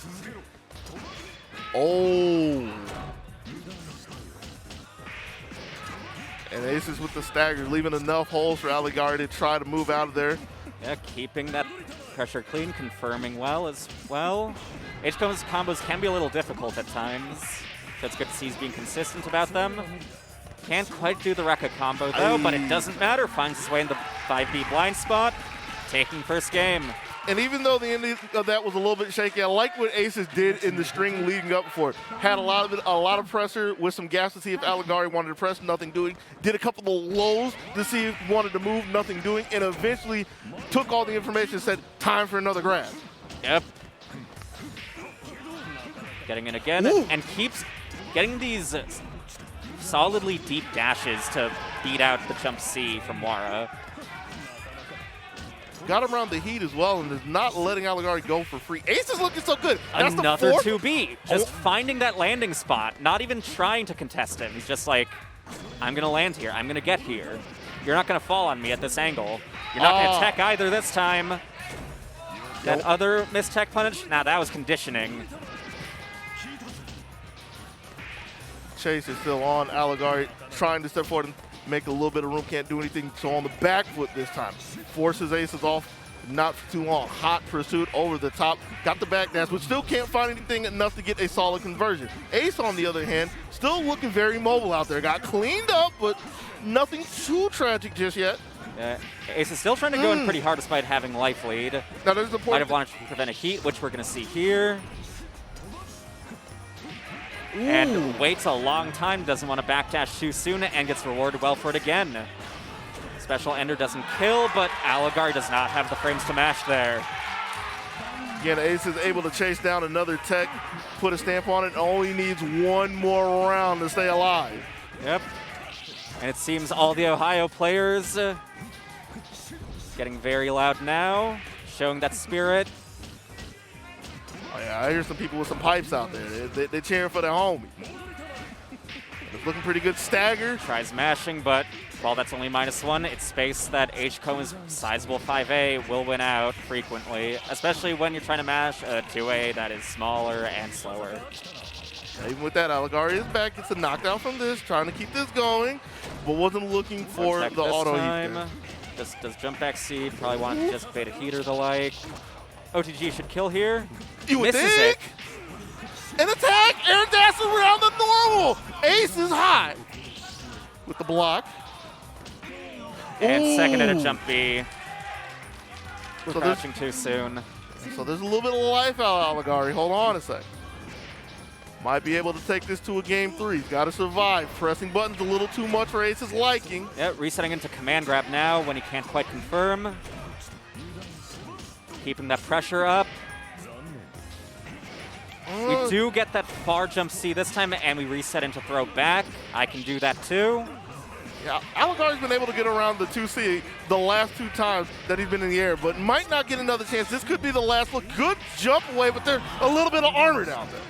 Oh. And Aces with the stagger, leaving enough holes for Alligari to try to move out of there. Yeah, keeping that pressure clean, confirming well as well. H-Coma's combos can be a little difficult at times, so it's good to see he's being consistent about them. Can't quite do the Rekka combo though, but it doesn't matter. Finds his way in the 5B blind spot, taking first game. And even though the end of that was a little bit shaky, I like what Aces did in the string leading up for it. Had a lot of pressure with some gas to see if Alligari wanted to press, nothing doing. Did a couple of lows to see if he wanted to move, nothing doing, and eventually took all the information and said, time for another grab. Yep. Getting in again, and keeps getting these solidly deep dashes to beat out the jump C from Wara. Got him around the heat as well, and is not letting Alligari go for free. Ace is looking so good. That's another the 2B, just finding that landing spot, not even trying to contest him. He's just like, I'm going to land here. I'm going to get here. You're not going to fall on me at this angle. You're not going to tech either this time. That other missed tech punish? Nah, that was conditioning. Chase is still on. Alligari trying to step forward and make a little bit of room, can't do anything. So on the back foot this time, forces Aces off, not for too long. Hot pursuit over the top, got the back dash, but still can't find anything enough to get a solid conversion. Ace, on the other hand, still looking very mobile out there. Got cleaned up, but nothing too tragic just yet. Ace is still trying to go in pretty hard despite having life lead. Now there's the point. Might have wanted to prevent a heat, which we're going to see here. And waits a long time, doesn't want to backdash too soon, and gets rewarded well for it again. Special Ender doesn't kill, but Alligari does not have the frames to mash there. Again, Ace is able to chase down another tech, put a stamp on it, and only needs one more round to stay alive. Yep. And it seems all the Ohio players getting very loud now, showing that spirit. Oh yeah, I hear some people with some pipes out there. They're cheering for their homie. It's looking pretty good. Stagger. Tries mashing, but while that's only -1, it's space that H-Cone's sizable 5A will win out frequently, especially when you're trying to mash a 2A that is smaller and slower. Even with that, Allegari is back. Gets a knockdown from this, trying to keep this going, but wasn't looking for the auto heat. Does jump back seed, probably wanted to just bait a heater the like. OTG should kill here. You would Misses think? it. An attack, air dash around the normal. Ace is high with the block. And second at a Ooh. jump B. So Crouching too soon. So there's a little bit of life out of Allegari. Hold on a sec. Might be able to take this to a game 3. He's got to survive. Pressing buttons a little too much for Ace's liking. Yeah, resetting into command grab now when he can't quite confirm. Keeping that pressure up. We do get that far jump C this time, and we reset into throw back. I can do that too. Yeah, Allegari's been able to get around the 2C the last 2 times that he's been in the air, but might not get another chance. This could be the last look. Good jump away, but there's a little bit of armor down there.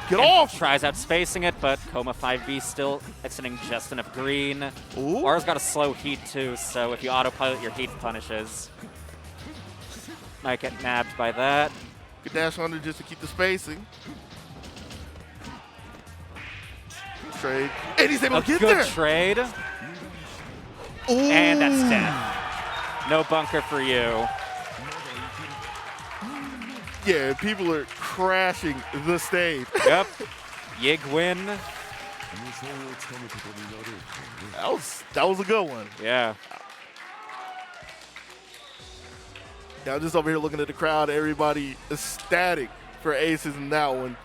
Get off! Tries out spacing it, but Coma 5B still exiting just enough green. Ooh. Aura's got a slow heat too, so if you autopilot, your heat punishes. Might get nabbed by that. Good dash under just to keep the spacing. Trade. And he's able to get there! Good trade. Ooh. And that's death. No bunker for you. Yeah, people are crashing the stage. Yep. Yig win. That was a good one. Yeah. Yeah, I'm just over here looking at the crowd. Everybody ecstatic for Aces in that one.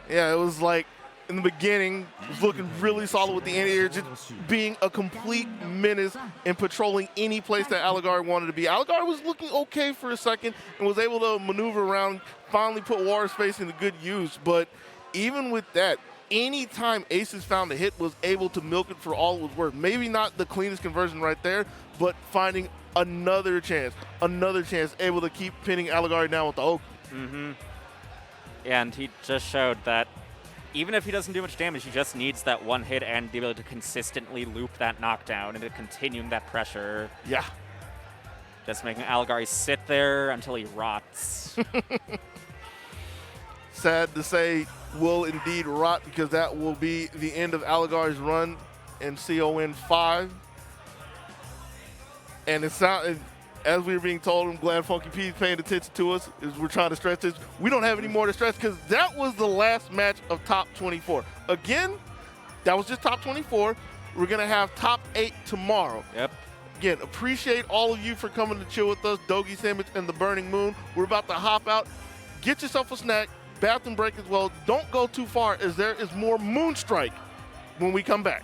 Yeah, it was like in the beginning, was looking really solid with the anti-air, just being a complete menace and patrolling any place that Allegari wanted to be. Allegari was looking okay for a second and was able to maneuver around, finally put water space into good use. But even with that, anytime Aces found a hit, was able to milk it for all it was worth. Maybe not the cleanest conversion right there, but finding another chance, able to keep pinning Allegari down with the oak. Mm-hmm. And he just showed that even if he doesn't do much damage, he just needs that one hit and the ability to consistently loop that knockdown and to continuing that pressure. Yeah. Just making Allegari sit there until he rots. Sad to say, will indeed rot, because that will be the end of Allegari's run in CON 5. And it sounded, as we were being told, I'm glad Funky P's paying attention to us, is we're trying to stretch this. We don't have any more to stretch, because that was the last match of top 24. Again, that was just top 24. We're going to have top 8 tomorrow. Yep. Again, appreciate all of you for coming to chill with us, Dogi Sandwich and the Burning Moon. We're about to hop out. Get yourself a snack, bathroom break as well. Don't go too far, as there is more Moonstrike when we come back.